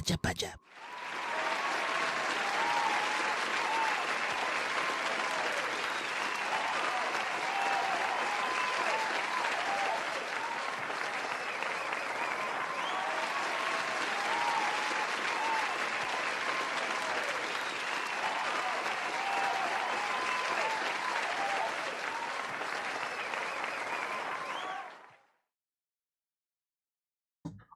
pacha, pacha.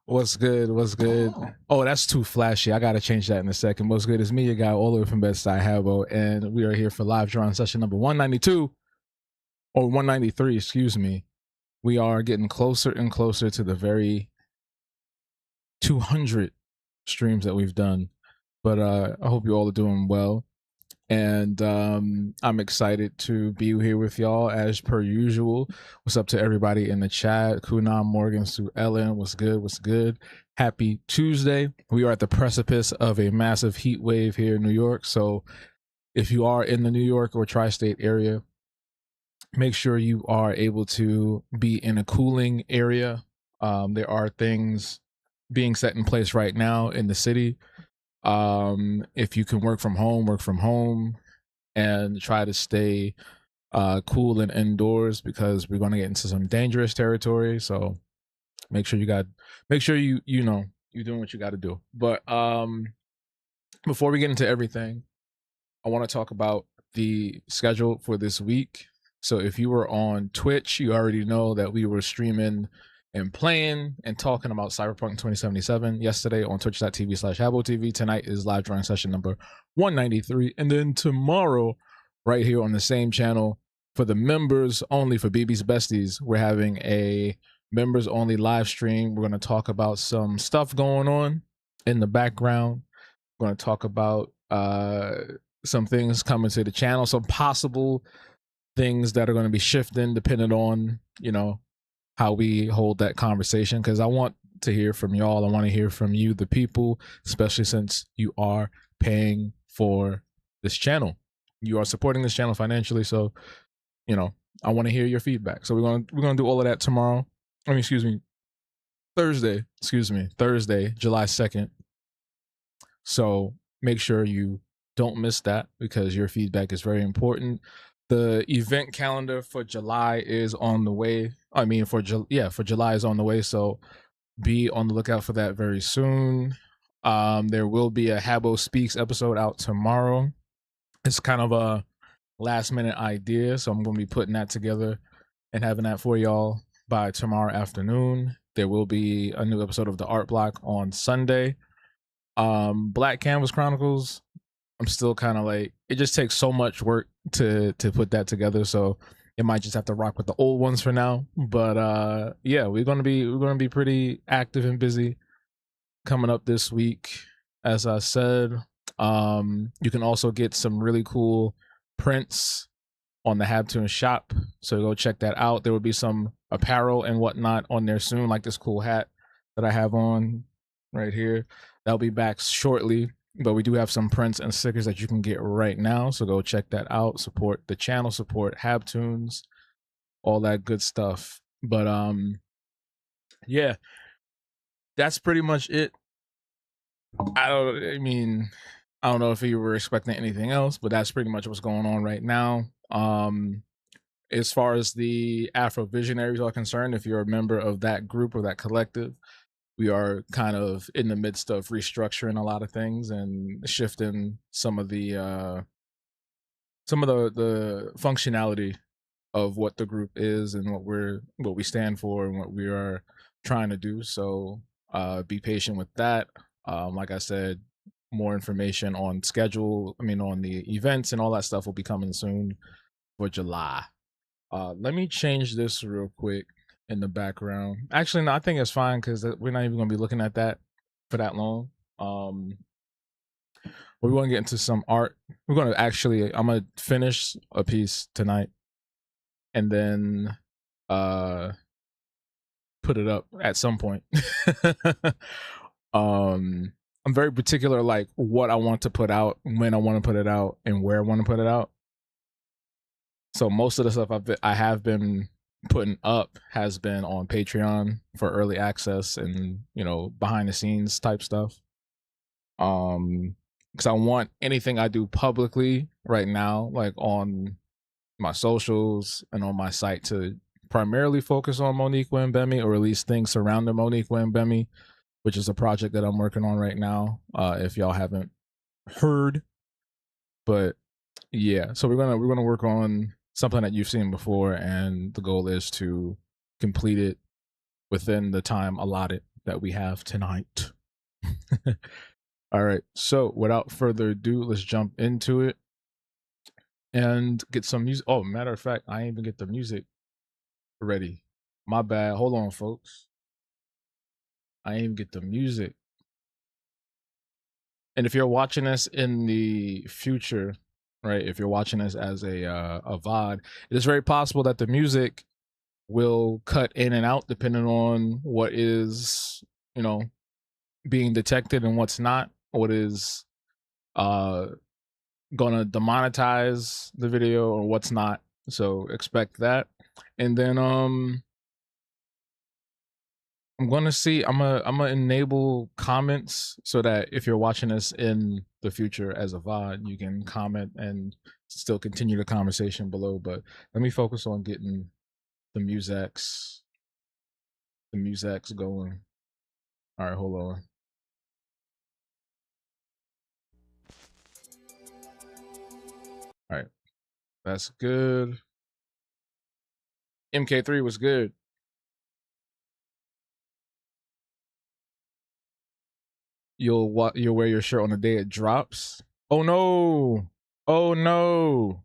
What's good? What's good? Oh, that's too flashy. I gotta change that in a second. What's good? It's me, your guy, all the way from Bedside Habo, and we are here for live drawing session number 192 or 193. Excuse me. We are getting closer and closer to the very 200 streams that we've done. But I hope you all are doing well. And I'm excited to be here with y'all as per usual. What's up to everybody in the chat? Kunam, Morgan, Sue Ellen, what's good? What's good? Happy Tuesday. We are at the precipice of a massive heat wave here in New York. So if you are in the New York or tri-state area, make sure you are able to be in a cooling area. There are things being set in place right now in the city. If you can work from home and try to stay cool and indoors, because we're going to get into some dangerous territory. So make sure you know you're doing what you got to do. But before we get into everything, I want to talk about the schedule for this week. So if you were on Twitch, you already know that we were streaming and playing and talking about Cyberpunk 2077 yesterday on twitch.tv/HaboTV. Tonight is live drawing session number 193. And then tomorrow, right here on the same channel, for the members only, for BB's Besties, we're having a members only live stream. We're going to talk about some stuff going on in the background. We're going to talk about some things coming to the channel, some possible things that are going to be shifting depending on, you know, how we hold that conversation, because I want to hear from y'all. I want to hear from you, the people, especially since you are paying for this channel. You are supporting this channel financially, so you know I want to hear your feedback. So we're gonna do all of that tomorrow. Thursday, July 2nd. So make sure you don't miss that, because your feedback is very important. The event calendar for July is on the way. For July is on the way. So be on the lookout for that very soon. There will be a Habo Speaks episode out tomorrow. It's kind of a last minute idea, so I'm going to be putting that together and having that for y'all by tomorrow afternoon. There will be a new episode of the Art Block on Sunday. Black Canvas Chronicles, I'm still kind of like, it just takes so much work to put that together, so it might just have to rock with the old ones for now. But yeah, we're gonna be pretty active and busy coming up this week. As I said, you can also get some really cool prints on the Habtoon shop, so go check that out. There will be some apparel and whatnot on there soon, like this cool hat that I have on right here. That'll be back shortly, but we do have some prints and stickers that you can get right now, so go check that out. Support the channel, support Habtoons, all that good stuff. But yeah, that's pretty much it. I don't know if you were expecting anything else, but that's pretty much what's going on right now. As far as the Afro Visionaries are concerned, if you're a member of that group or that collective, we are kind of in the midst of restructuring a lot of things and shifting some of the functionality of what the group is and what we stand for and what we are trying to do. So be patient with that. Like I said, more information on on the events and all that stuff will be coming soon for July. Let me change this real quick in the background. Actually, no, I think it's fine, because we're not even going to be looking at that for that long. We're going to get into some art. I'm going to finish a piece tonight and then put it up at some point. I'm very particular, like what I want to put out, when I want to put it out, and where I want to put it out. So most of the stuff I have been putting up has been on Patreon for early access and, you know, behind the scenes type stuff. because I want anything I do publicly right now, like on my socials and on my site, to primarily focus on Monique Wembemi, or at least things surrounding Monique Wembemi, which is a project that I'm working on right now. If y'all haven't heard, but yeah, so we're gonna work on something that you've seen before, and the goal is to complete it within the time allotted that we have tonight. All right, so without further ado, let's jump into it and get some music. Oh, matter of fact, I ain't even get the music ready. My bad. Hold on, folks. I ain't even get the music. And if you're watching this in the future, right? If you're watching this as a VOD, it is very possible that the music will cut in and out depending on what is, you know, being detected and what's not, what is gonna demonetize the video or what's not. So expect that. And then I'm gonna enable comments so that if you're watching this in the future as a VOD, you can comment and still continue the conversation below. But let me focus on getting the musics going. All right, hold on. All right, that's good. MK3 was good. You'll wear your shirt on the day it drops. Oh no! Oh no!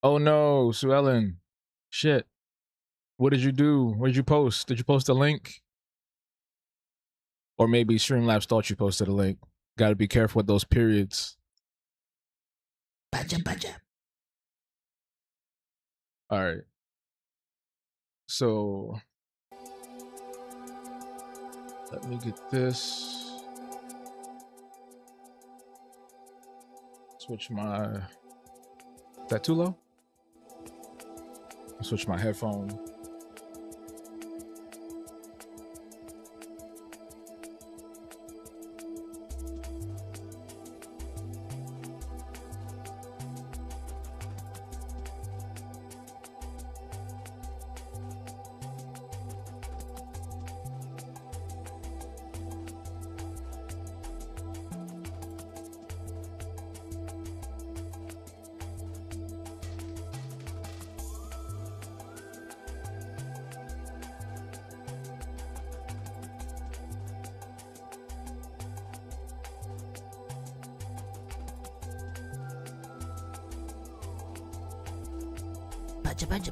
Oh no, Sue Ellen. Shit. What did you do? What did you post? Did you post a link? Or maybe Streamlabs thought you posted a link. Gotta be careful with those periods. Baja. Alright. So let me get this. Switch my. Is that too low? Switch my headphone.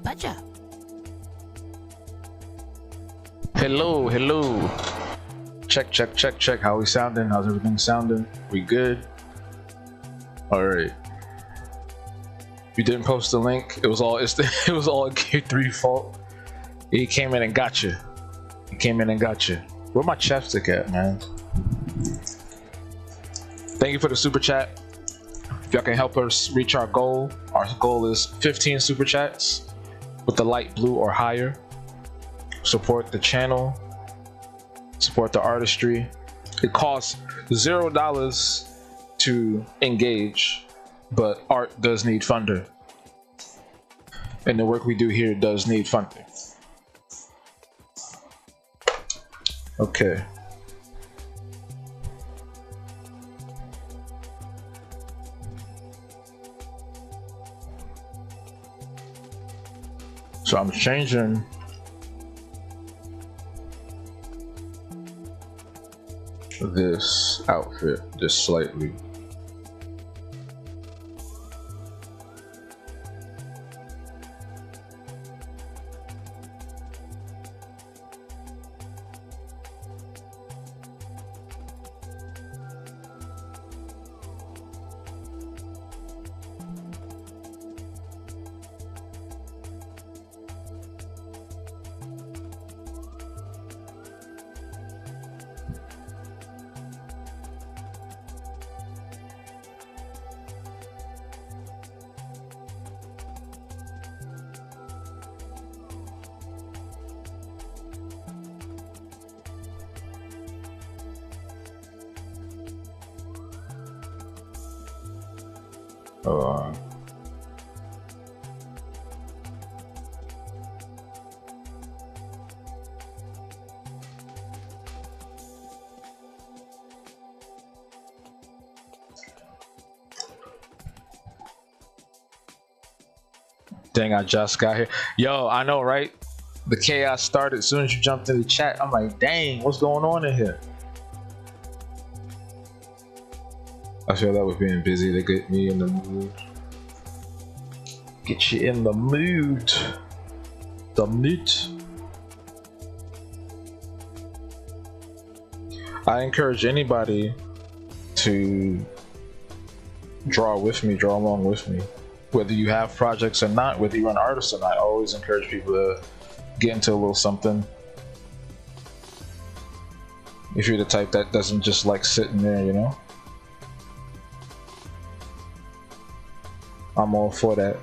Baja. Hello. Check. How we sounding? How's everything sounding? We good? All right. You didn't post the link. It was all K3 fault. He came in and got you. Where my chapstick at, man? Thank you for the super chat. If y'all can help us reach our goal is 15 super chats with the light blue or higher. Support the channel, support the artistry. It costs $0 to engage, but art does need funder, and the work we do here does need funding. Okay. So I'm changing this outfit just slightly. Uh, Dang, I just got here. Yo, I know, right? The chaos started as soon as you jumped in the chat. I'm like, dang, what's going on in here? I feel that was being busy to get me in the mood. Get you in the mood. The mood. I encourage anybody to draw with me, draw along with me. Whether you have projects or not, whether you're an artist or not, I always encourage people to get into a little something. If you're the type that doesn't just like sitting there, you know? I'm all for that.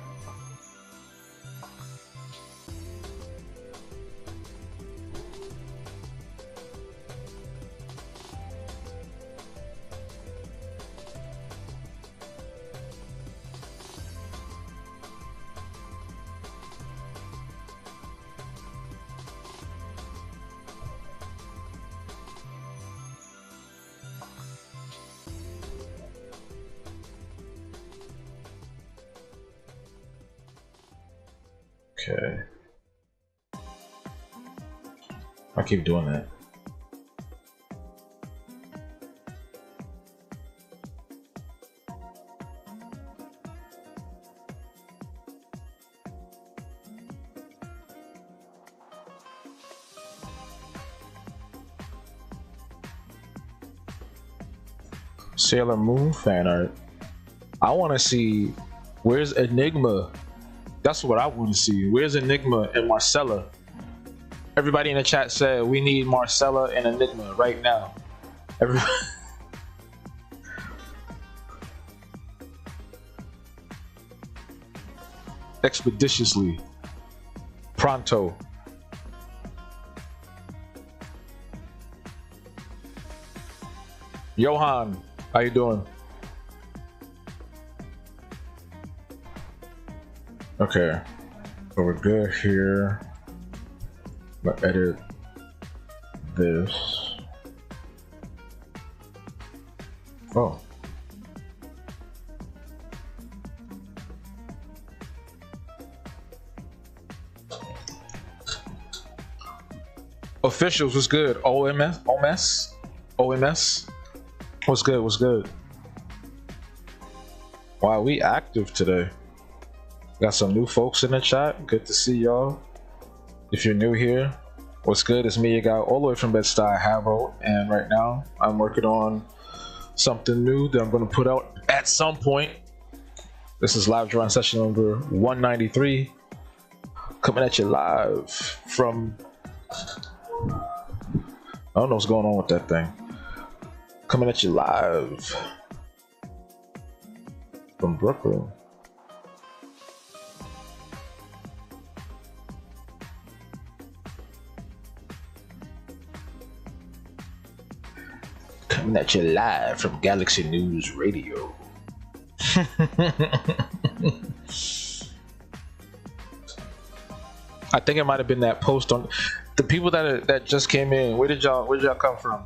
Okay. I keep doing that. Sailor Moon fan art. I want to see where's Enigma. That's what I want to see. Where's Enigma and Marcella? Everybody in the chat said we need Marcella and Enigma right now. Everybody. Expeditiously. Pronto. Johan, how you doing? Okay, so we're good here. But edit this. Oh. Officials was good. OMS. What's good? What's good? Wow, we active today. Got some new folks in the chat. Good to see y'all. If you're new here, what's good? It's me, your guy, all the way from Bed-Stuy, Havo, and right now I'm working on something new that I'm going to put out at some point. This is live drawing session number 193, coming at you live from, I don't know what's going on with that thing. Coming at you live from Brooklyn. Coming at you live from Galaxy News Radio. I think it might have been that post on the people that just came in. Where did y'all come from?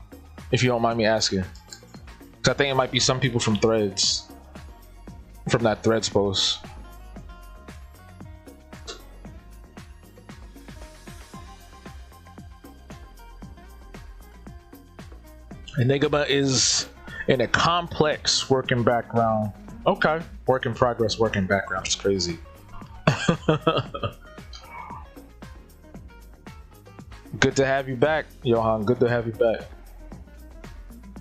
If you don't mind me asking, because I think it might be some people from Threads, from that Threads post. Enigma is in a complex working background. Okay, work in progress, working background. It's crazy. Good to have you back, Johan. Good to have you back.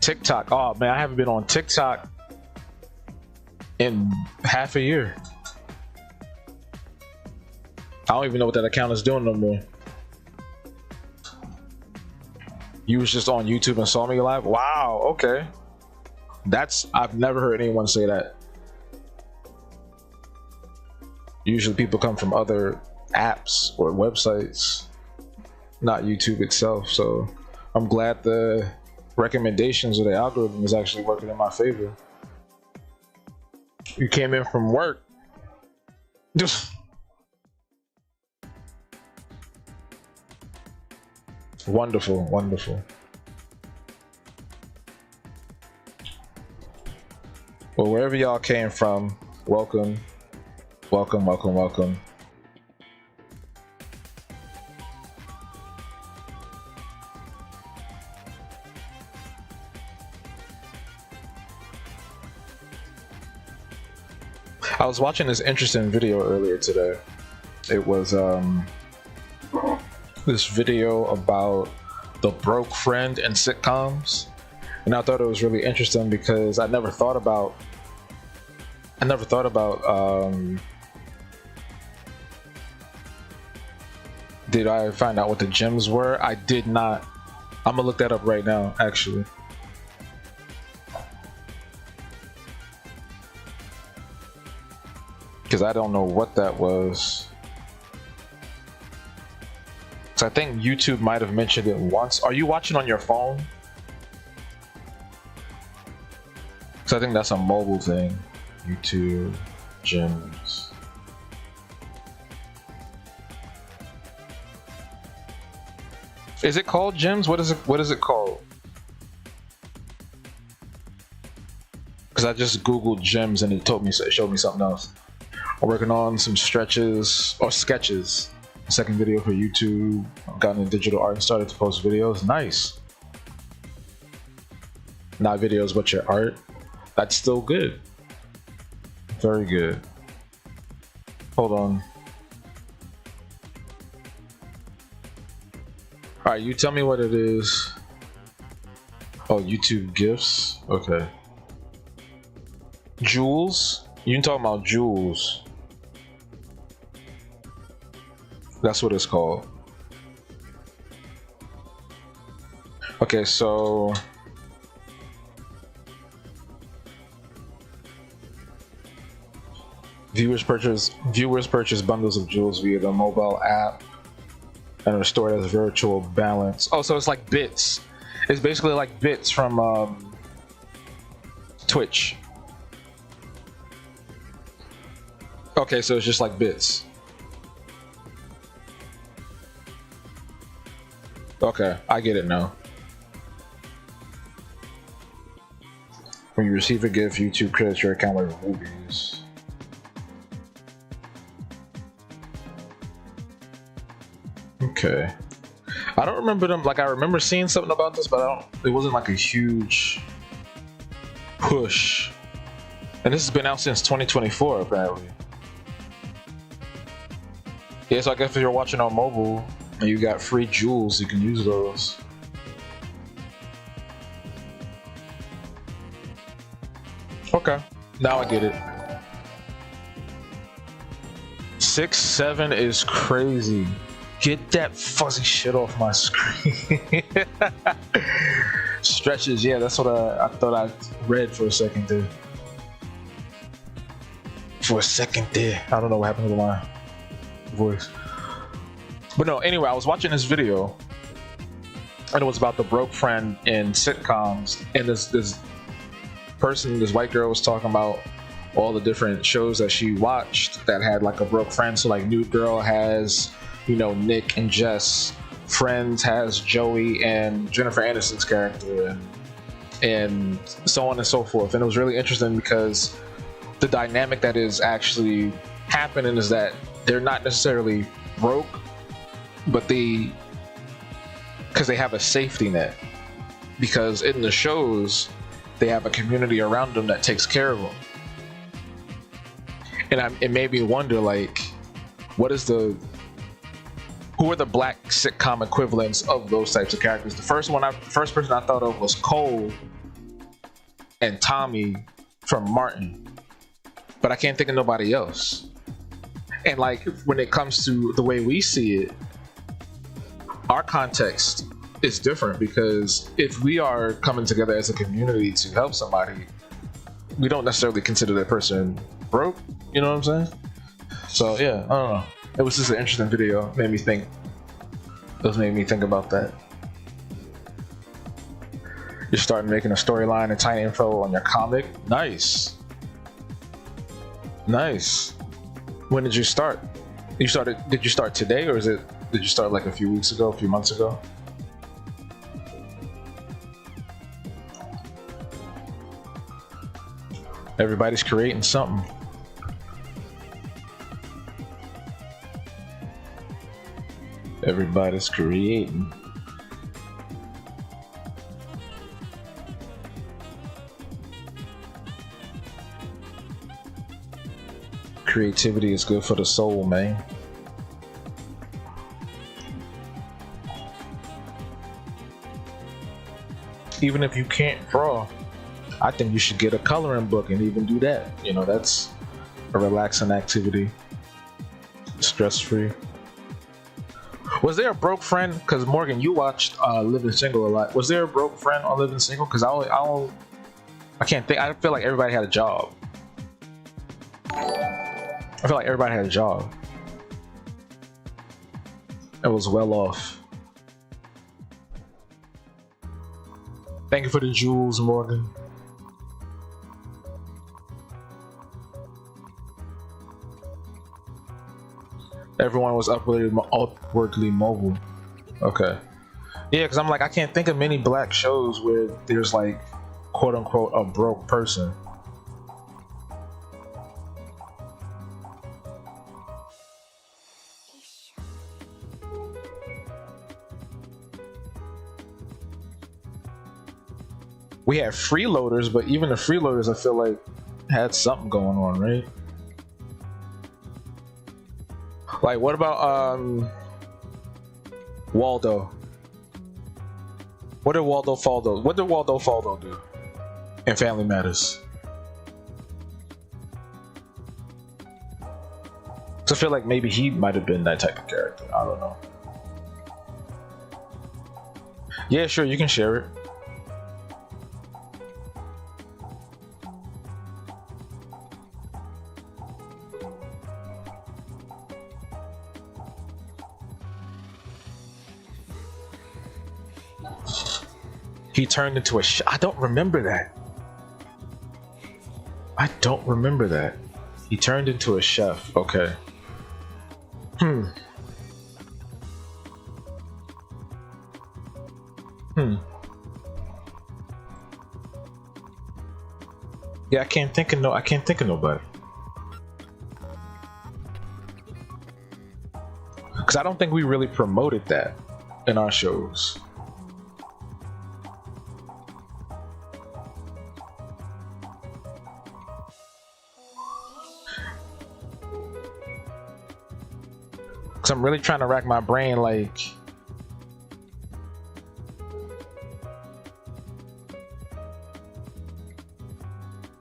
TikTok. Oh man, I haven't been on TikTok in half a year. I don't even know what that account is doing no more. You was just on YouTube and saw me live? Wow, okay. I've never heard anyone say that. Usually people come from other apps or websites, not YouTube itself. So I'm glad the recommendations or the algorithm is actually working in my favor. You came in from work. Just wonderful, wonderful. Well, wherever y'all came from, welcome, welcome, welcome, welcome. I was watching this interesting video earlier today. It was this video about the broke friend in sitcoms, and I thought it was really interesting because I never thought about did I find out what the gems were? I did not. I'm gonna look that up right now, actually. Because I don't know what that was. So I think YouTube might have mentioned it once. Are you watching on your phone? So I think that's a mobile thing. YouTube gems. Is it called gems? What is it called? Because I just googled gems and it showed me something else. I'm working on some stretches or sketches. Second video for YouTube. I've gotten into digital art and started to post videos. Nice. Not videos, but your art. That's still good. Very good. Hold on. All right, you tell me what it is. Oh, YouTube gifts. Okay. Jewels. You can talk about jewels. That's what it's called. Okay, so viewers purchase bundles of jewels via the mobile app and are stored as virtual balance. Oh, so it's like bits. It's basically like bits from Twitch. Okay, so it's just like bits. Okay, I get it now. When you receive a gift, YouTube credits your account with rubies. Okay. I don't remember them, like I remember seeing something about this, but it wasn't like a huge push. And this has been out since 2024 apparently. Yeah, so I guess if you're watching on mobile and you got free jewels, you can use those. Okay, now I get it. 6'7" is crazy. Get that fuzzy shit off my screen. Stretches, yeah, that's what I thought I read for a second there. I don't know what happened to my voice. But no, anyway, I was watching this video and it was about the broke friend in sitcoms, and this white girl was talking about all the different shows that she watched that had like a broke friend. So like New Girl has, you know, Nick and Jess. Friends has Joey and Jennifer Aniston's character, and so on and so forth. And it was really interesting because the dynamic that is actually happening is that they're not necessarily broke, but because they have a safety net, because in the shows they have a community around them that takes care of them. And it made me wonder, like, who are the black sitcom equivalents of those types of characters? The first person I thought of was Cole and Tommy from Martin, but I can't think of nobody else. And like, when it comes to the way we see it, our context is different, because if we are coming together as a community to help somebody, we don't necessarily consider that person broke. You know what I'm saying? So yeah, I don't know. It was just an interesting video. It made me think about that. You're starting making a storyline and tiny info on your comic. Nice. Nice. When did you start? You started? Did you start today, or did you start like a few weeks ago, a few months ago? Everybody's creating something. Everybody's creating. Creativity is good for the soul, man. Even if you can't draw, I think you should get a coloring book and even do that. You know, that's a relaxing activity. Stress-free. Was there a broke friend? Because Morgan, you watched Living Single a lot. Was there a broke friend on Living Single? Because I can't think. I feel like everybody had a job. I feel like everybody had a job. It was well off. Thank you for the jewels, Morgan. Everyone was upwardly mobile. Okay. Yeah, because I'm like, I can't think of many black shows where there's like, quote unquote, a broke person. We had freeloaders, but even the freeloaders, I feel like, had something going on, right? Like, what about Waldo? What did Waldo Faldo do in Family Matters? So I feel like maybe he might have been that type of character. I don't know. Yeah, sure, you can share it. He turned into a I don't remember that. I don't remember that. He turned into a chef. Okay. Yeah, I can't think of nobody. Because I don't think we really promoted that in our shows. Because I'm really trying to rack my brain, like,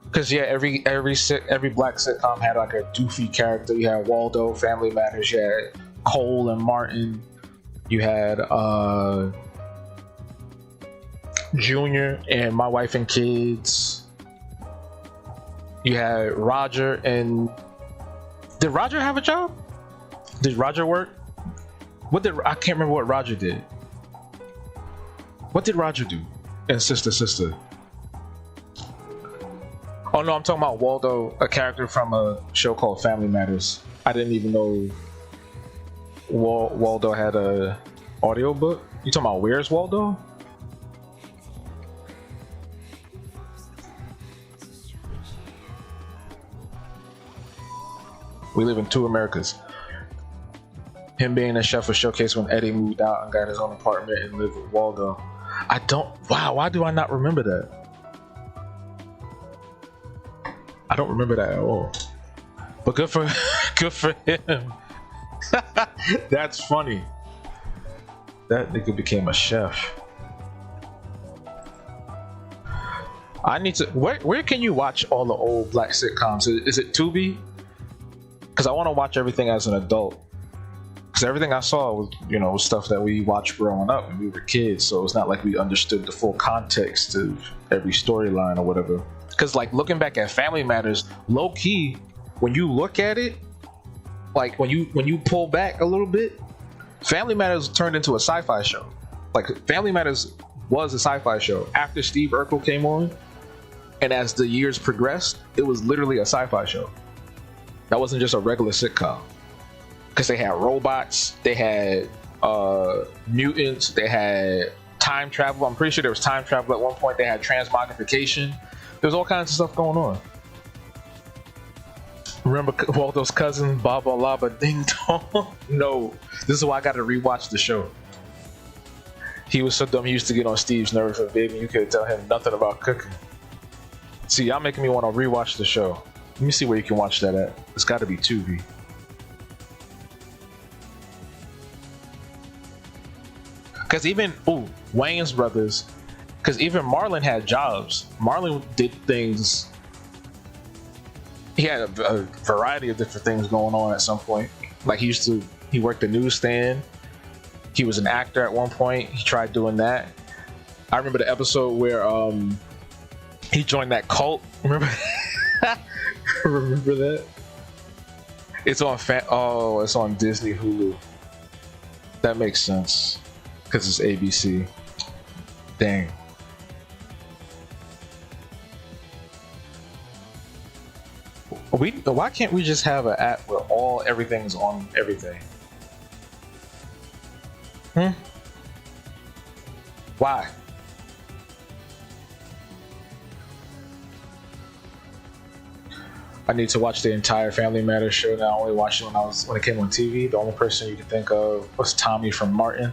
because yeah, every black sitcom had like a doofy character. You had Waldo, Family Matters. You had Cole and Martin. You had Junior and My Wife and Kids. You had Roger and did Roger have a job? Did Roger work? I can't remember what Roger did. What did Roger do in Sister? Oh no, I'm talking about Waldo, a character from a show called Family Matters. I didn't even know Waldo had a audiobook. You talking about Where's Waldo? We live in two Americas. Him being a chef was showcased when Eddie moved out and got his own apartment and lived with Waldo. Why do I not remember that? I don't remember that at all. But good for him. That's funny. That nigga became a chef. I need to. Where can you watch all the old black sitcoms? Is it Tubi? Because I want to watch everything as an adult. Because everything I saw was, was stuff that we watched growing up when we were kids. So it's not like we understood the full context of every storyline or whatever. Because like looking back at Family Matters, low key, when you look at it, like when you pull back a little bit, Family Matters turned into a sci-fi show. Like Family Matters was a sci-fi show after Steve Urkel came on, and as the years progressed, it was literally a sci-fi show. That wasn't just a regular sitcom. Because they had robots, they had mutants, they had time travel. I'm pretty sure there was time travel at one point. They had transmogrification. There's all kinds of stuff going on. Remember Waldo's cousin, Baba Laba Ding Dong? No, this is why I got to rewatch the show. He was so dumb, he used to get on Steve's nerves, but baby, you couldn't tell him nothing about cooking. See, y'all making me want to rewatch the show. Let me see where you can watch that at. It's got to be Tubi. Because even, Wayne's Brothers, because even Marlon had jobs. Marlon did things. He had a variety of different things going on at some point. Like he worked the newsstand. He was an actor at one point. He tried doing that. I remember the episode where he joined that cult. Remember? Remember that? It's on it's on Disney Hulu. That makes sense because it's ABC. Dang. Why can't we just have an app where everything's on everything? Why? I need to watch the entire Family Matters show now. I only watched it when it came on TV. The only person you could think of was Tommy from Martin.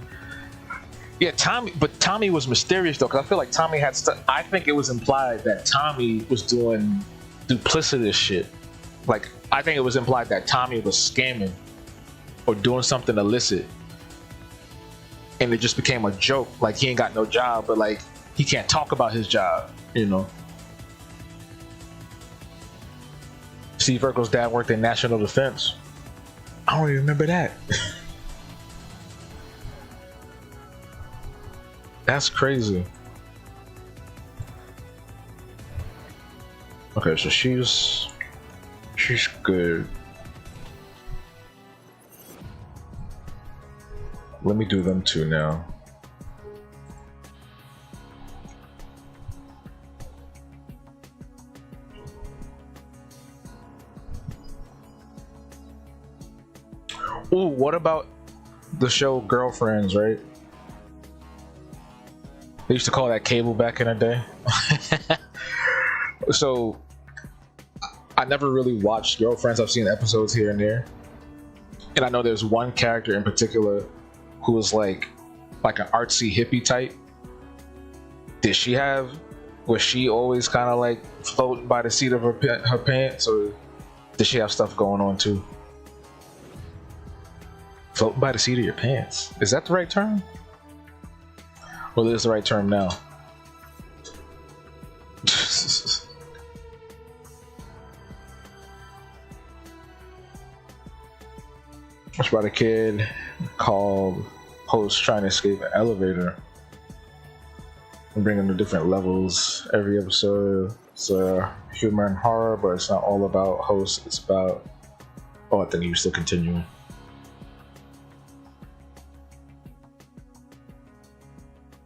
Yeah, Tommy, but Tommy was mysterious though, because I feel like Tommy had stuff. I think it was implied that Tommy was doing duplicitous shit. Like, I think it was implied that Tommy was scamming or doing something illicit. And it just became a joke. Like, he ain't got no job, but like, he can't talk about his job, you know? Steve Urkel's dad worked in National Defense. I don't even remember that. That's crazy. Okay, so she's good. Let me do them two now. Ooh, what about the show Girlfriends, right? They used to call that cable back in the day. So I never really watched Girlfriends. I've seen episodes here and there. And I know there's one character in particular who was like an artsy hippie type. Was she always kind of like floating by the seat of her pants, or did she have stuff going on too? Floating by the seat of your pants. Is that the right term? Well, it is the right term now. It's about a kid called Host trying to escape an elevator and bring him to different levels every episode. It's humor and horror, but it's not all about Host. It's about... I think he was still continuing.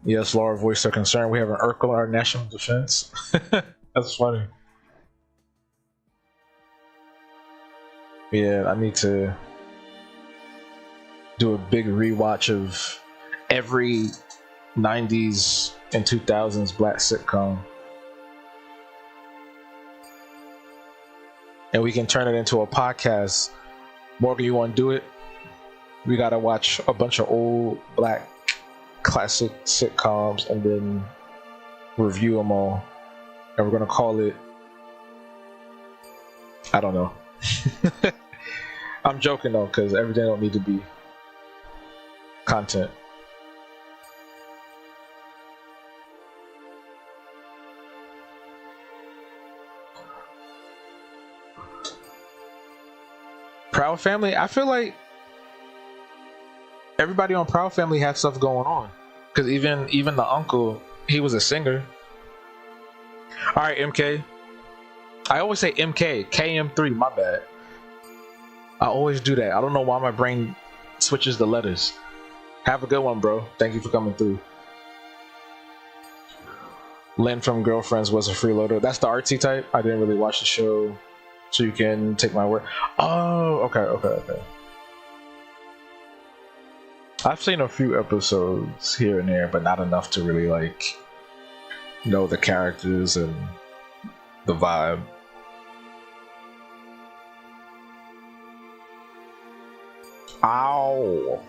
Yes, Laura voiced her concern. We have an Urkel in our national defense. That's funny. Yeah, I need to do a big rewatch of every 90s and 2000s black sitcom. And we can turn it into a podcast. Morgan, you want to do it? We gotta watch a bunch of old black classic sitcoms and then review them all, and we're gonna call it, I don't know. I'm joking though, because everything don't need to be content. Proud Family, I feel like everybody on Proud Family had stuff going on, because even the uncle, he was a singer. All right, MK. I always say MK, KM3. My bad. I always do that. I don't know why my brain switches the letters. Have a good one, bro. Thank you for coming through. Lynn from Girlfriends was a freeloader. That's the artsy type. I didn't really watch the show. so you can take my word. Oh, okay. I've seen a few episodes here and there, but not enough to really like know the characters and the vibe. Ow.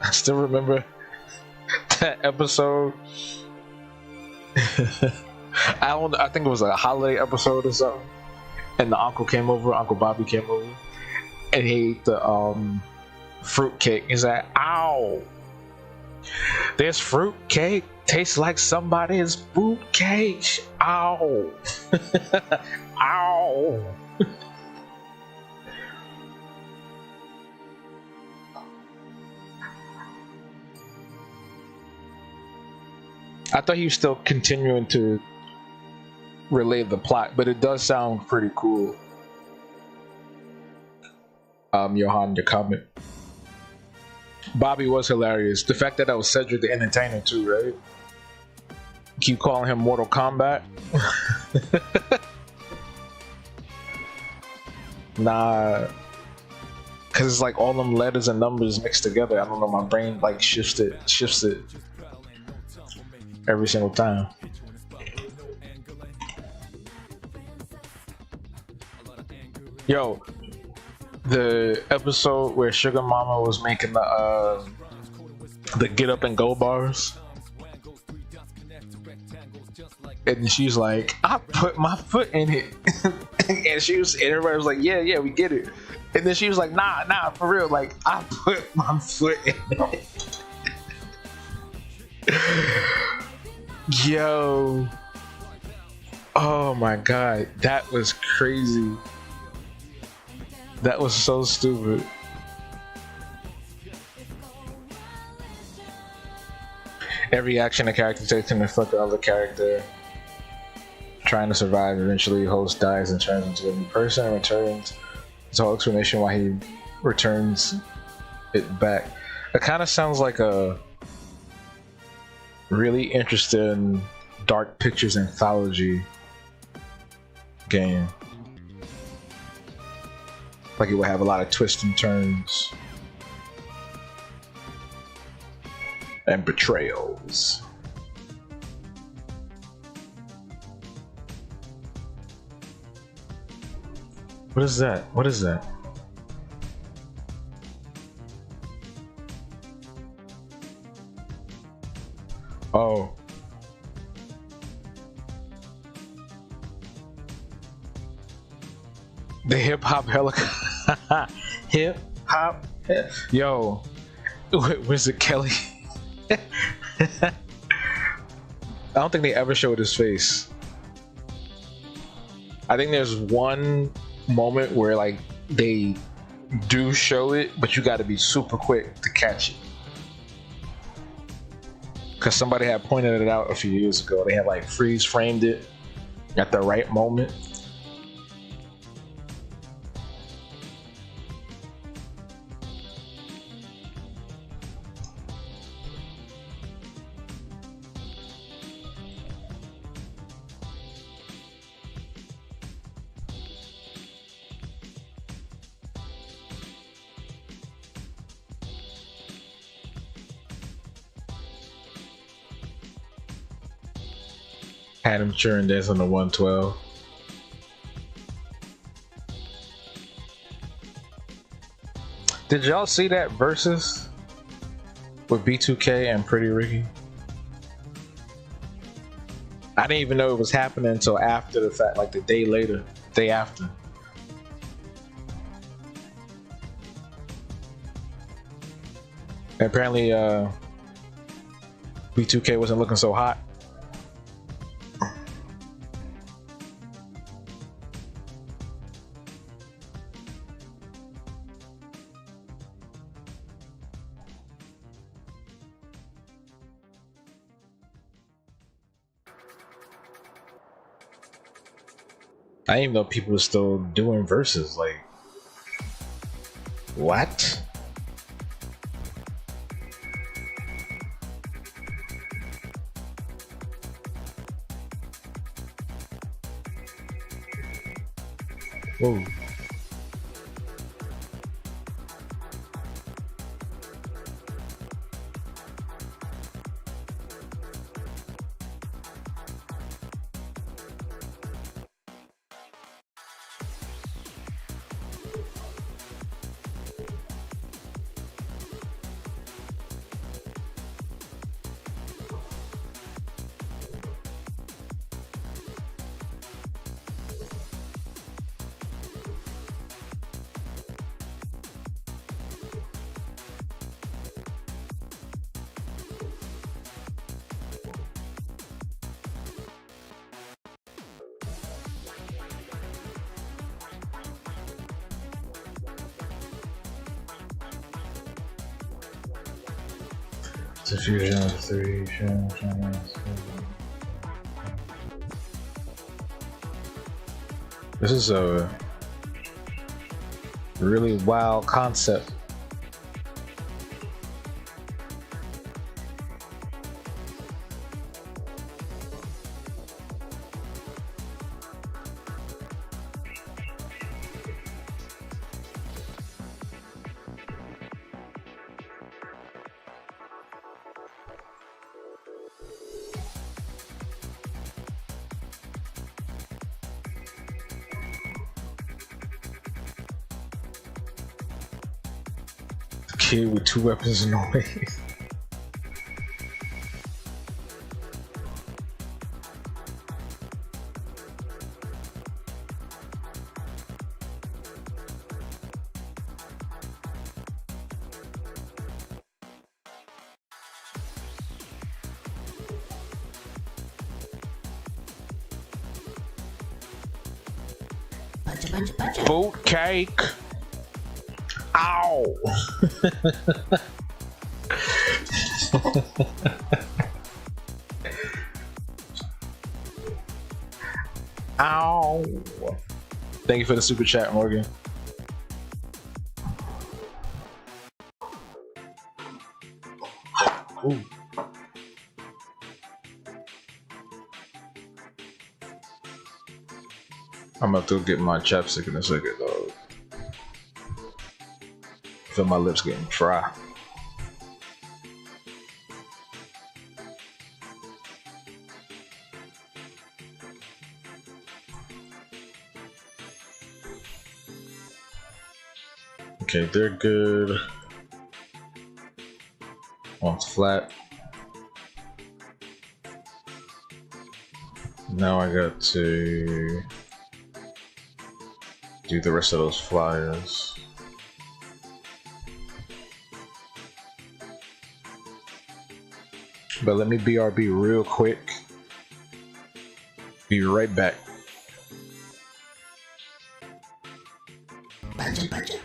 I still remember that episode. I think it was a holiday episode or something. And the Uncle Bobby came over, and he ate the fruit cake. He's like, ow. This fruit cake tastes like somebody's boot cake. Ow. Ow. I thought he was still continuing to relay the plot, but it does sound pretty cool. Johan, your comment. Bobby was hilarious. The fact that was Cedric the Entertainer too, right? Keep calling him Mortal Kombat. Nah, cause it's like all them letters and numbers mixed together. I don't know, my brain like shifts it every single time. Yo, the episode where Sugar Mama was making the get up and go bars, and she's like, I put my foot in it. and everybody was like, yeah, we get it. And then she was like, nah, for real, like, I put my foot in it. Yo, oh my god, that was crazy. That was so stupid. Every action a character takes can reflect the other character. Trying to survive, eventually host dies and turns into a new person and returns. It's a whole explanation why he returns it back. It kind of sounds like a really interesting Dark Pictures anthology game. Like it would have a lot of twists and turns and betrayals. What is that? What is that? Oh. The hip hop helicopter. Hip hop. Yo. Where's it, Kelly? I don't think they ever showed his face. I think there's one moment where like they do show it, but you got to be super quick to catch it. Because somebody had pointed it out a few years ago. They had like freeze framed it at the right moment. Had him cheering this on the 112. Did y'all see that versus with B2K and Pretty Ricky? I didn't even know it was happening until after the fact, like the day later, day after. And apparently, B2K wasn't looking so hot. I didn't even know people were still doing verses. Like, what? Whoa. Diffusion of 3 This is a really wild concept. Kid with 2 weapons in the way. Boot cake. Ow. Ow. Thank you for the super chat, Morgan. Ooh. I'm about to get my chapstick in a second, though. I feel my lips getting dry. Okay, they're good. One's flat. Now I got to do the rest of those flyers. But let me BRB real quick. Be right back. Baca.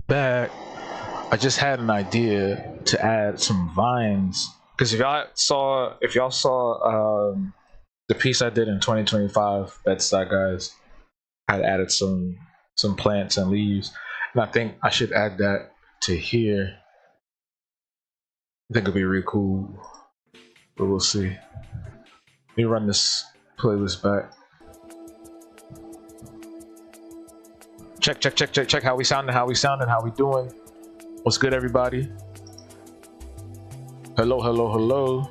Back. I just had an idea to add some vines because if y'all saw the piece I did in 2025, Bed-Stuy guys, I had added some plants and leaves, and I think I should add that to here. I think it'll be really cool, but we'll see. Let me run this playlist back. Check. How we sounding? How we doing? What's good, everybody? Hello.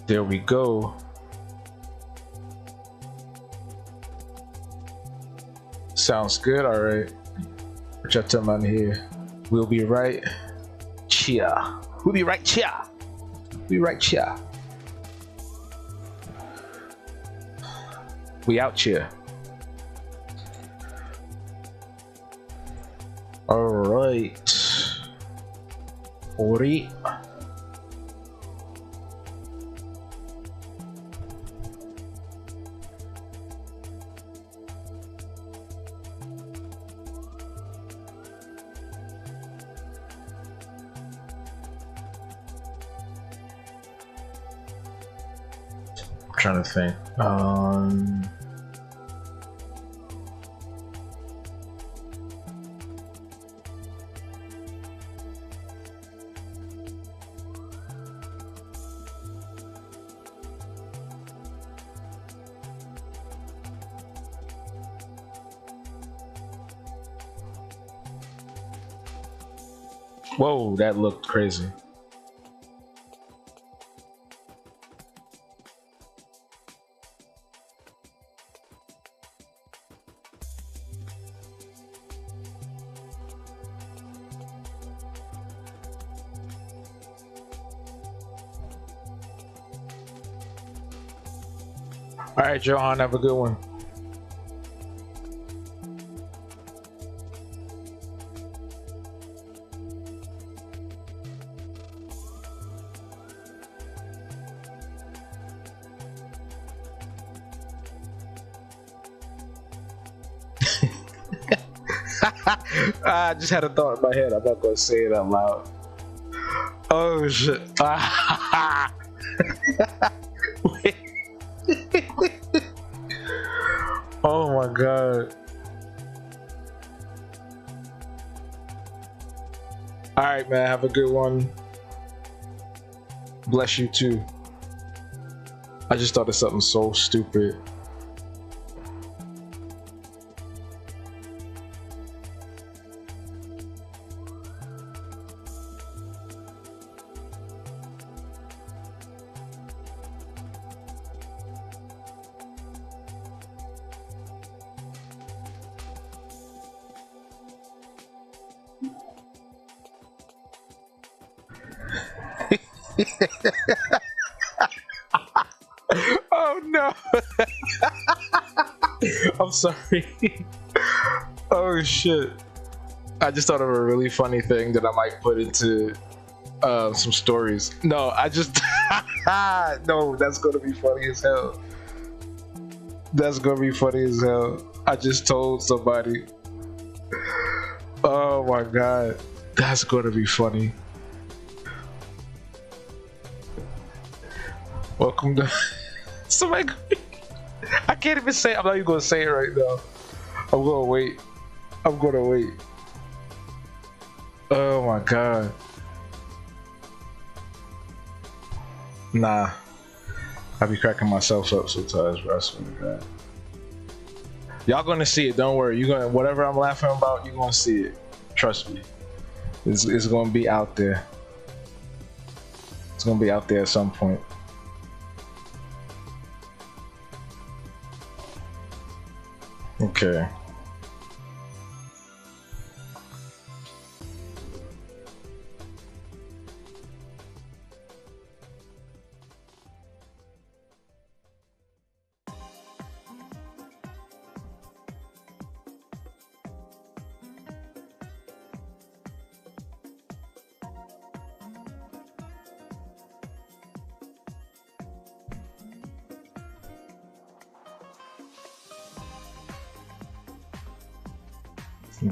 There we go. Sounds good. All right. What y'all talking about here? We'll be right. Chia. We'll be right. Chia. We right. Chia. We out here. All right. Ori. Trying to think. Whoa, that looked crazy. All right, Johan, have a good one. I just had a thought in my head. I'm not gonna say it out loud. Oh shit. Wait. Oh my god. All right, man. Have a good one. Bless you too. I just thought of something so stupid. Oh no. I'm sorry. Oh shit. I just thought of a really funny thing that I might put into some stories. No, I just no, that's gonna be funny as hell. That's gonna be funny as hell. I just told somebody. Oh my god. That's gonna be funny. Welcome to somebody. I can't even say. I'm not even gonna say it right now. I'm gonna wait. Oh my god. Nah. I be cracking myself up sometimes, bro. I swear to God. Y'all gonna see it. Don't worry. You gonna whatever I'm laughing about, you gonna see it. Trust me. It's gonna be out there. It's gonna be out there at some point. Okay.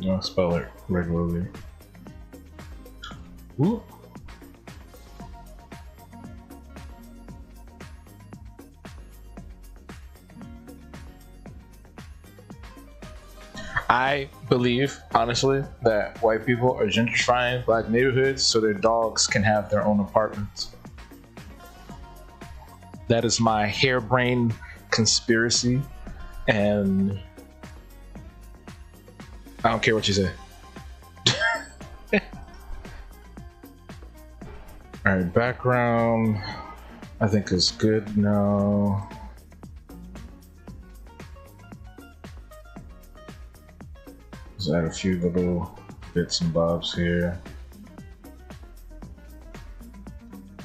I'll spell it regularly. Ooh. I believe, honestly, that white people are gentrifying black neighborhoods so their dogs can have their own apartments. That is my harebrained conspiracy, and I don't care what you say. Alright, background I think is good now. Just add a few little bits and bobs here.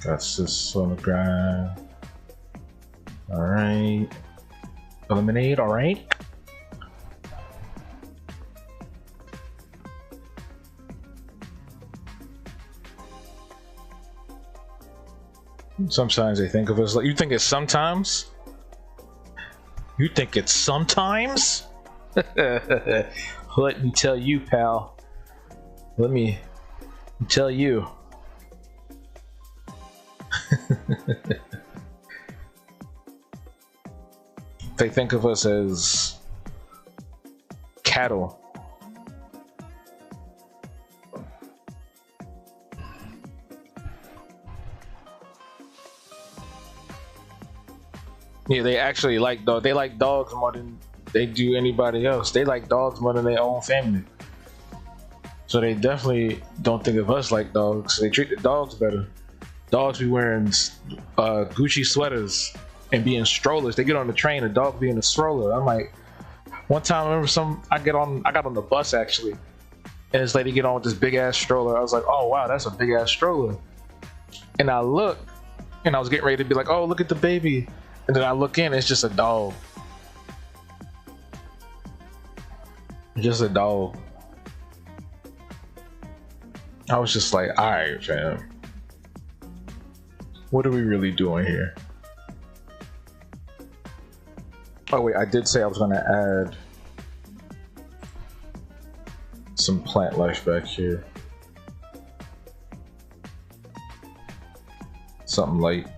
Got this on the ground. Alright. Eliminate, alright. Sometimes they think of us like, you think it's sometimes? You think it's sometimes? Let me tell you, pal. Let me tell you. They think of us as cattle. Yeah, they actually like dogs. They like dogs more than they do anybody else. They like dogs more than their own family. So they definitely don't think of us like dogs. They treat the dogs better. Dogs be wearing Gucci sweaters and be in strollers. They get on the train, a dog be in a stroller. I'm like, one time I remember I got on the bus actually, and this lady get on with this big ass stroller. I was like, oh wow, that's a big ass stroller. And I look, and I was getting ready to be like, oh, look at the baby. And then I look in, it's just a dog. Just a dog. I was just like, alright, fam. What are we really doing here? Oh wait, I did say I was gonna add some plant life back here. Something light.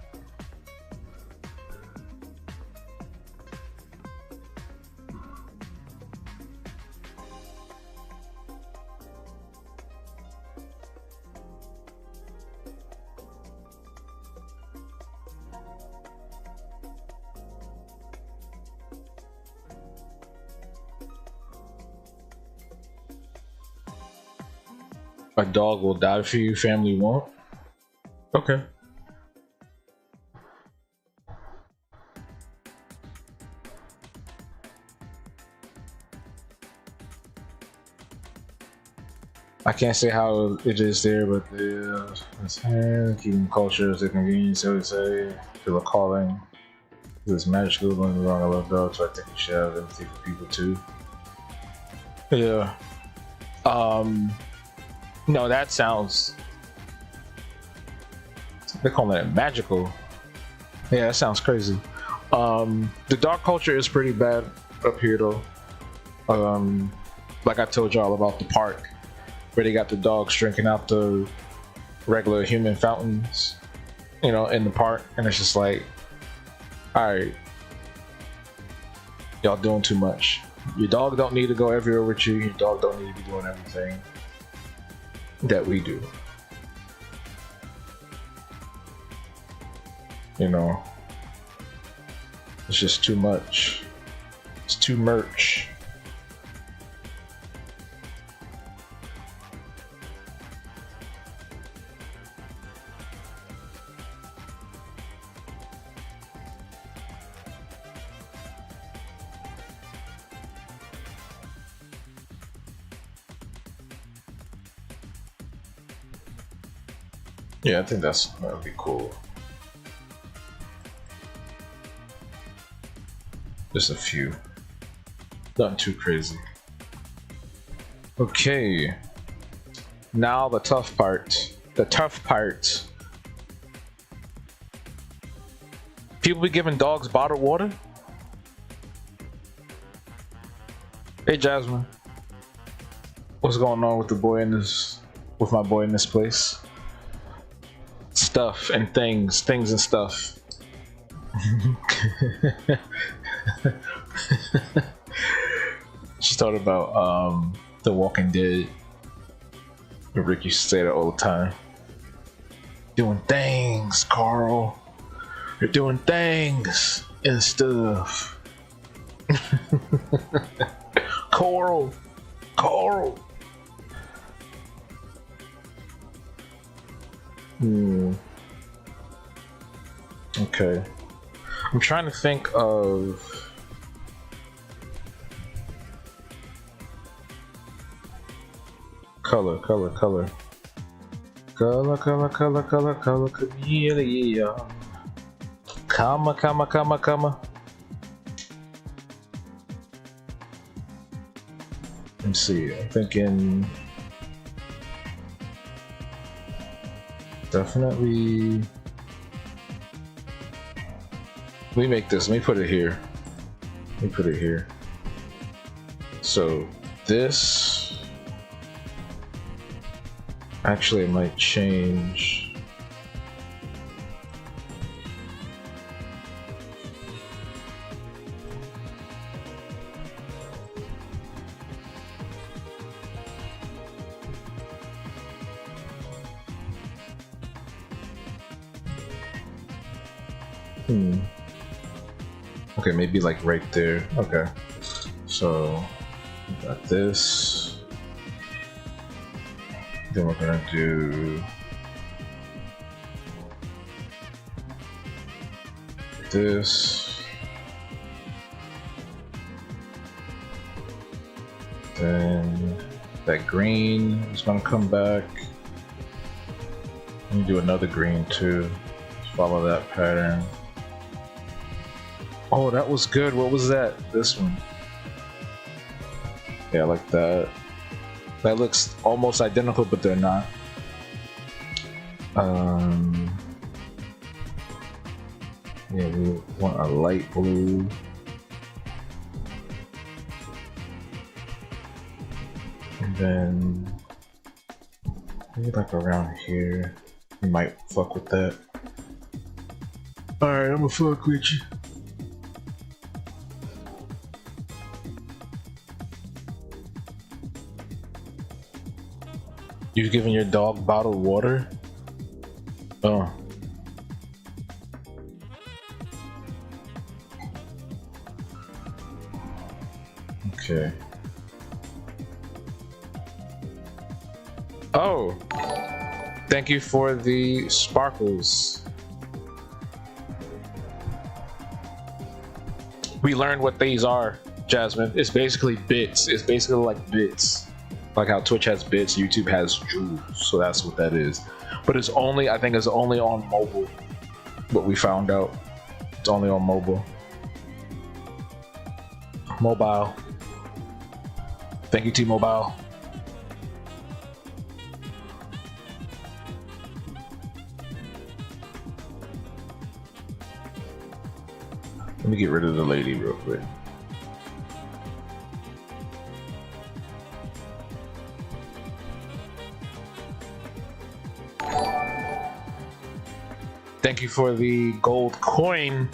A dog will die for you, family won't. Okay. I can't say how it is there, but it's keeping culture as a convenience, I would say. Feel a calling. It's magical, don't get me wrong, I love dogs, so I think we should have empathy for people too. Yeah. No, that sounds... They're calling it magical. Yeah, that sounds crazy. The dog culture is pretty bad up here though. Like I told y'all about the park, where they got the dogs drinking out the regular human fountains, you know, in the park, and it's just like, alright, y'all doing too much. Your dog don't need to go everywhere with you. Your dog don't need to be doing everything that we do. You know, it's just too much. It's too merch. Yeah, I think that would be cool. Just a few. Nothing too crazy. Okay. Now the tough part. The tough part. People be giving dogs bottled water? Hey, Jasmine. What's going on with the boy in this? With my boy in this place? Stuff and things and stuff. Just thought about The Walking Dead. Rick used to say that all the time. Doing things, Carl. You're doing things and stuff. Carl. Okay. I'm trying to think of color, chameleon. Comma. Let's see, I'm thinking definitely. Let me make this, let me put it here. So this actually might change. Okay, maybe like right there. Okay, so we got this. Then we're gonna do this. Then that green is gonna come back. Let me do another green too. Follow that pattern. Oh, that was good. What was that? This one. Yeah, I like that. That looks almost identical, but they're not. Yeah, we want a light blue. And then maybe like around here. You might fuck with that. Alright, I'm gonna fuck with you. You've given your dog bottled water? Oh. Okay. Oh! Thank you for the sparkles. We learned what these are, Jasmine. It's basically bits. It's basically like bits. Like how Twitch has bits, YouTube has jewels, so that's what that is. But it's only, I think it's only on mobile. What we found out, it's only on mobile. Mobile. Thank you, T-Mobile. Let me get rid of the lady real quick. Thank you for the gold coin.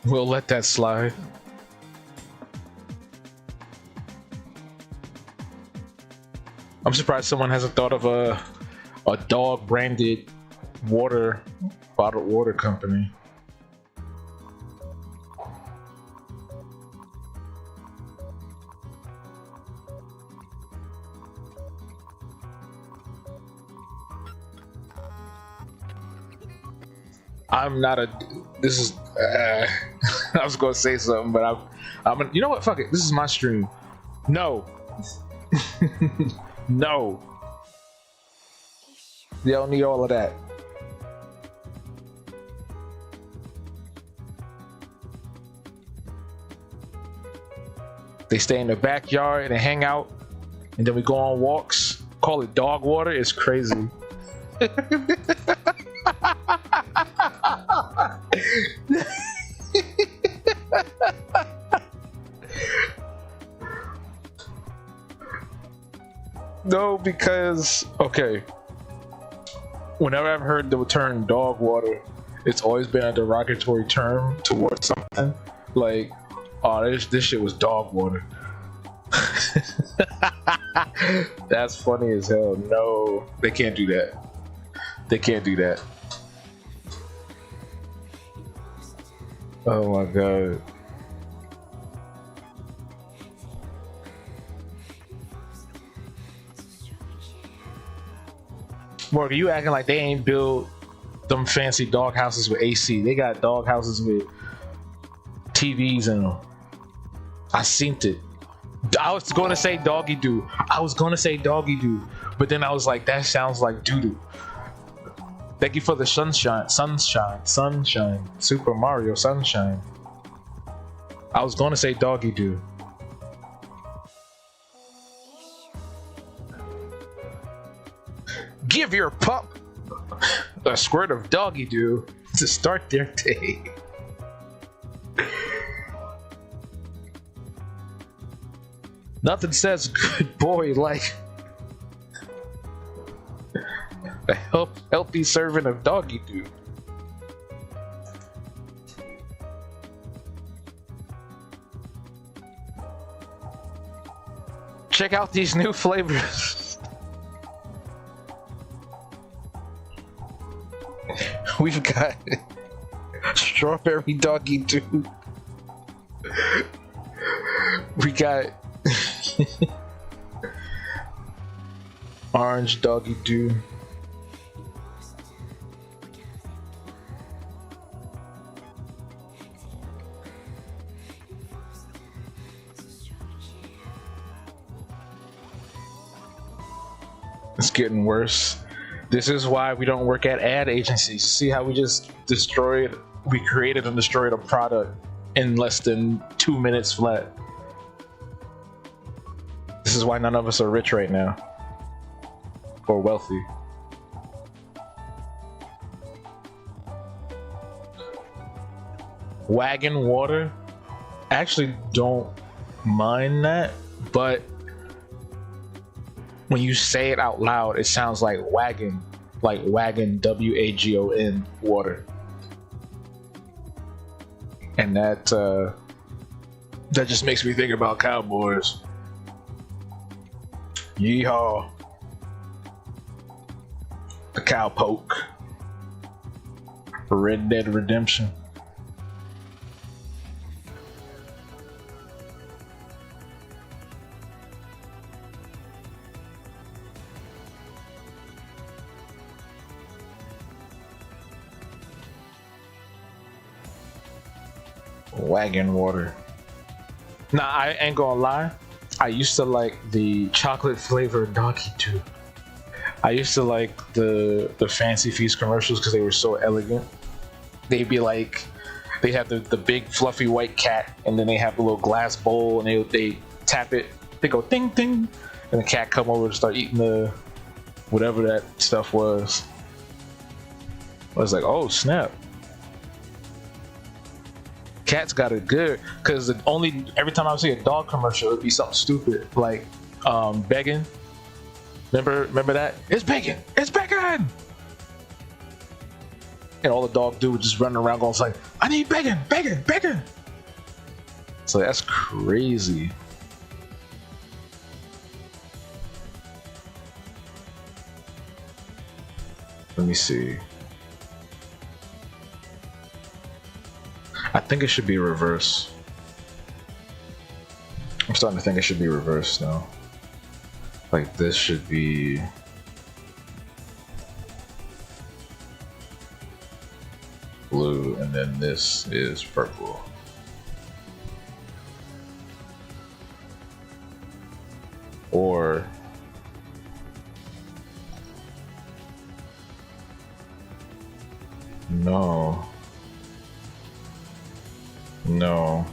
We'll let that slide. I'm surprised someone hasn't thought of a dog branded water, bottled water company. I'm not a. This is. I was gonna say something, but I'm. You know what? Fuck it. This is my stream. No. No. You don't need all of that. They stay in the backyard and hang out, and then we go on walks. Call it dog water. It's crazy. No, because okay, whenever I've heard the term dog water, it's always been a derogatory term towards something. Like, oh, this shit was dog water. That's funny as hell. No, they can't do that. They can't do that. Oh my god. Morgan, you acting like they ain't built them fancy dog houses with AC. They got dog houses with TVs in them. I seen it. I was going to say doggy doo. But then I was like, that sounds like doo doo. Thank you for the sunshine. Super Mario Sunshine. I was going to say doggy doo. Give your pup a squirt of doggy doo to start their day. Nothing says good boy like a healthy serving of doggy doo. Check out these new flavors. We've got strawberry doggy doo. We got orange doggy doo. It's getting worse. This is why we don't work at ad agencies. See how we just created and destroyed a product in less than 2 minutes flat. This is why none of us are rich right now. Or wealthy. Wagon water? I actually don't mind that, but when you say it out loud, it sounds like wagon, WAGON water. And that just makes me think about cowboys. Yeehaw. The cowpoke. Red Dead Redemption. Wagon water. Nah, I ain't gonna lie. I used to like the chocolate flavored doggy doo. I used to like the Fancy Feast commercials because they were so elegant. They'd be like, they have the big fluffy white cat, and then they have the little glass bowl, and they tap it. They go ding ding, and the cat come over and start eating the whatever that stuff was. I was like, oh snap. Cats got it good, because every time I would see a dog commercial, it'd be something stupid like begging. Remember that? It's bacon! It's bacon! And all the dog do was just running around going like, I need bacon! Bacon! Bacon! So that's crazy. Let me see. I think it should be reverse. I'm starting to think it should be reverse now. Like this should be blue, and then this is purple. Or no. No.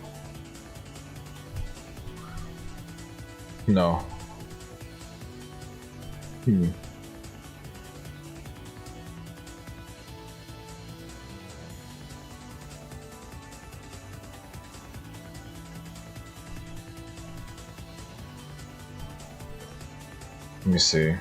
No. Let me see.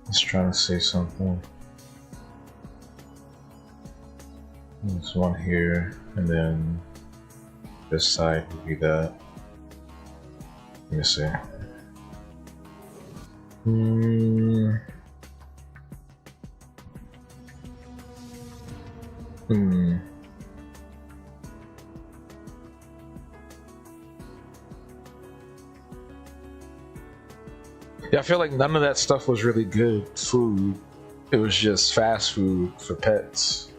Let's try to say something. There's one here, and then this side would be that. Let me see. Yeah, I feel like none of that stuff was really good food. It was just fast food for pets.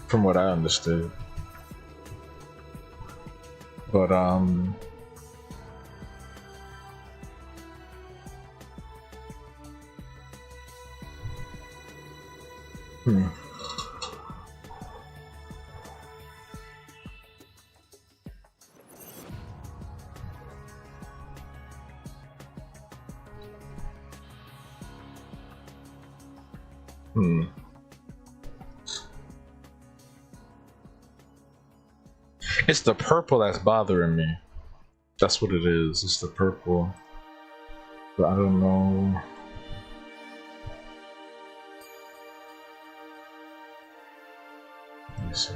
From what I understood. But It's the purple that's bothering me. That's what it is. It's the purple. But I don't know. Let me see.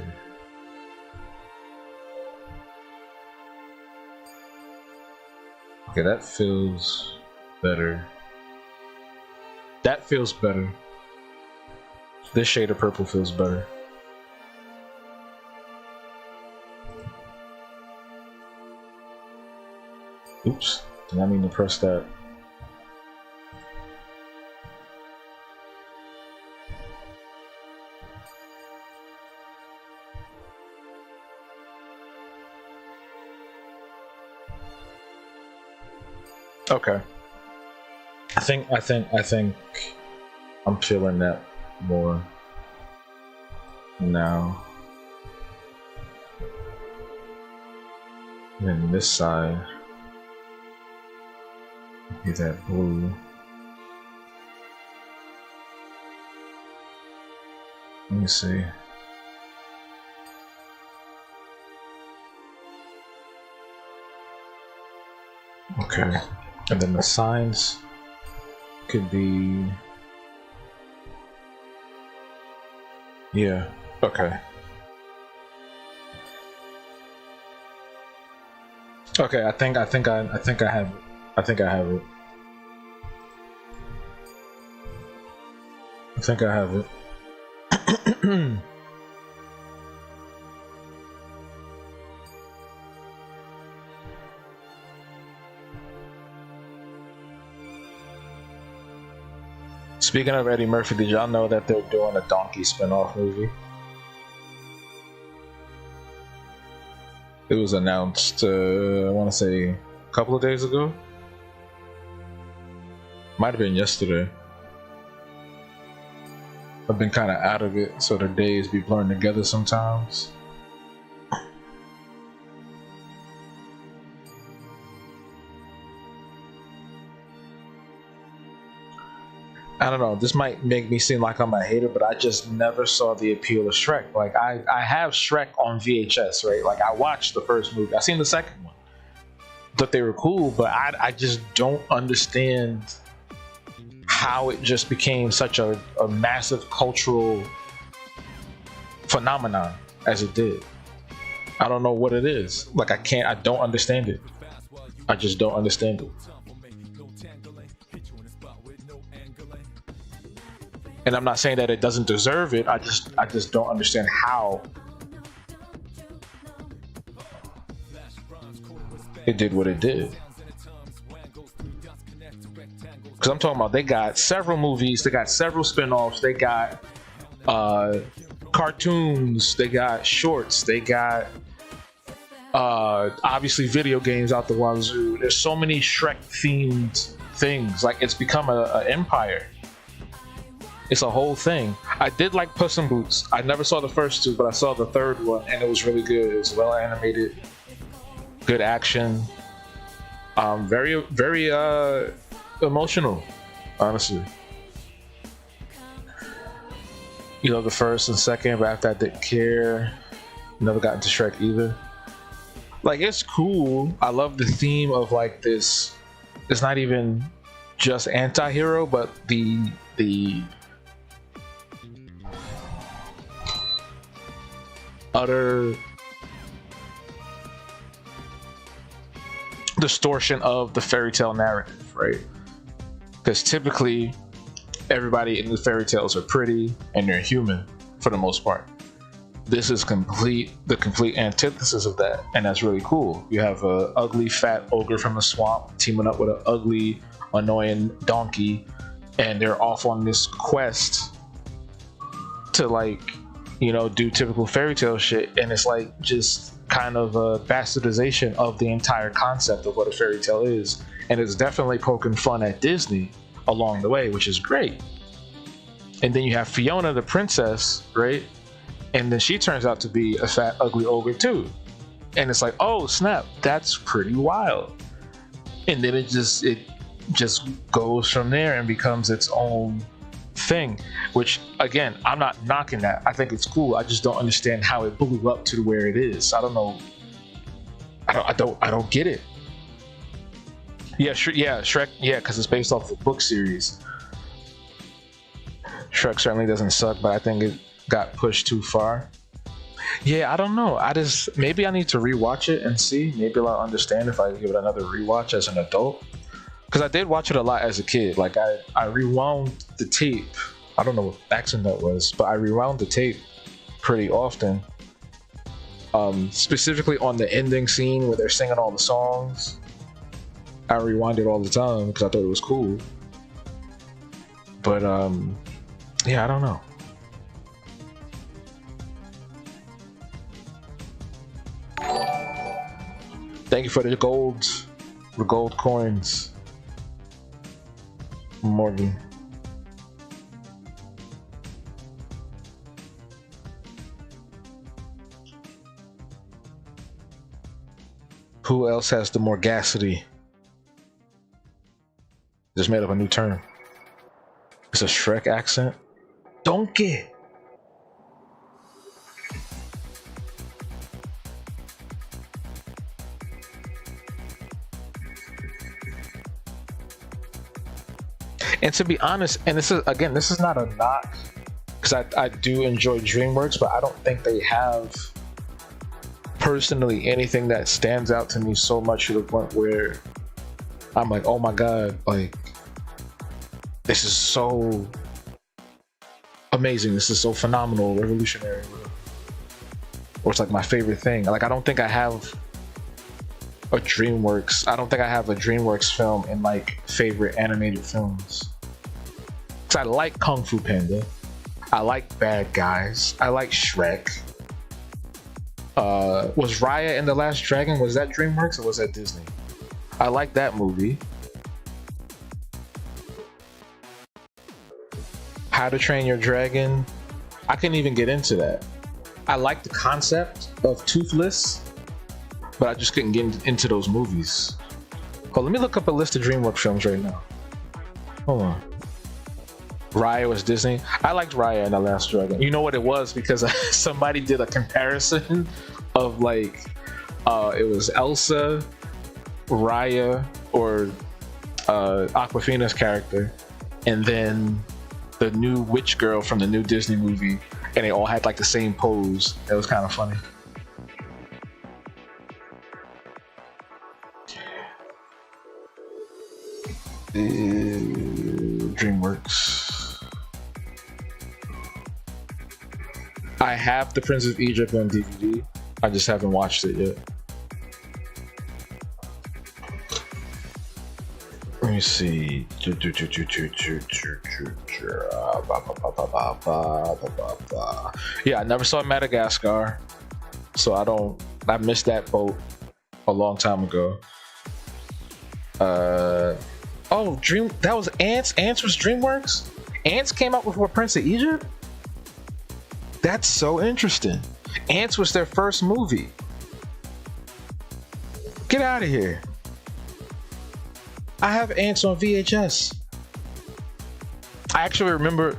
Okay, that feels better. That feels better. This shade of purple feels better. Oops, did I mean to press that? Okay. I think I'm feeling that more now. And then this side. Be that blue. Let me see. Okay. And then the signs could be. Yeah. Okay. Okay. I think I have it. I think I have it. I think I have it. Speaking of Eddie Murphy, did y'all know that they're doing a Donkey spin-off movie? It was announced, I want to say, a couple of days ago. Might have been yesterday. I've been kind of out of it, so the days be blurring together sometimes. I don't know, this might make me seem like I'm a hater, but I just never saw the appeal of Shrek. Like, I have Shrek on VHS, right? Like, I watched the first movie. I seen the second one. Thought they were cool, but I just don't understand how it just became such a massive cultural phenomenon as it did. I don't know what it is. Like, I don't understand it. I just don't understand it. And I'm not saying that it doesn't deserve it. I just don't understand how it did what it did. Because I'm talking about, they got several movies, they got several spin-offs, they got cartoons, they got shorts, they got obviously video games out the wazoo. There's so many Shrek themed things. Like it's become a empire. It's a whole thing. I did like Puss in Boots. I never saw the first two, but I saw the third one, and it was really good. It was well animated, good action, very very emotional, honestly. You know, the first and second, but after I didn't care. Never got into Shrek either. Like it's cool. I love the theme of like this. It's not even just anti-hero, but the utter distortion of the fairy tale narrative, right? Because typically everybody in the fairy tales are pretty and they're human for the most part. This is the complete antithesis of that, and that's really cool. You have a ugly fat ogre from the swamp teaming up with an ugly annoying donkey, and they're off on this quest to like, you know, do typical fairy tale shit, and it's like just kind of a bastardization of the entire concept of what a fairy tale is, and it's definitely poking fun at Disney along the way, which is great. And then you have Fiona the princess, right? And then she turns out to be a fat ugly ogre too, and it's like, oh snap, that's pretty wild. And then it just goes from there and becomes its own thing, which again, I'm not knocking that. I think it's cool. I just don't understand how it blew up to where it is. I don't know. I don't get it. Yeah, Shrek. Yeah, because it's based off the book series. Shrek certainly doesn't suck, but I think it got pushed too far. Yeah, I don't know. Maybe I need to rewatch it and see. Maybe I'll understand if I give it another rewatch as an adult. Because I did watch it a lot as a kid. Like I rewound the tape. I don't know what accent that was, but I rewound the tape pretty often. Specifically on the ending scene where they're singing all the songs. I rewind it all the time because I thought it was cool. But yeah, I don't know. Thank you for the gold coins, Morgan. Who else has the morgacity? Just made up a new term. It's a Shrek accent. Donkey. And to be honest, and this is not a knock, because I do enjoy DreamWorks, but I don't think they have personally anything that stands out to me so much to the point where I'm like, oh my god, like this is so amazing, this is so phenomenal, revolutionary, or it's like my favorite thing. Like I don't think I have a DreamWorks film in like favorite animated films. Cause I like Kung Fu Panda, I like Bad Guys, I like Shrek. Was Raya and the Last Dragon, was that DreamWorks or was that Disney? I like that movie. How to Train Your Dragon, I couldn't even get into that. I like the concept of Toothless, but I just couldn't get into those movies. Oh, let me look up a list of DreamWorks films right now. Hold on. Raya was Disney. I liked Raya and the Last Dragon. You know what it was? Because somebody did a comparison of like, it was Elsa, Raya, or Aquafina's character, and then the new witch girl from the new Disney movie, and they all had like the same pose. It was kind of funny. DreamWorks. I have The Prince of Egypt on DVD. I just haven't watched it yet. Let me see. Yeah, I never saw Madagascar, so I missed that boat a long time ago. Oh, Dream. That was Ants. Ants was DreamWorks. Ants came out before Prince of Egypt. That's so interesting. Ants was their first movie. Get out of here. I have Ants on VHS. I actually remember.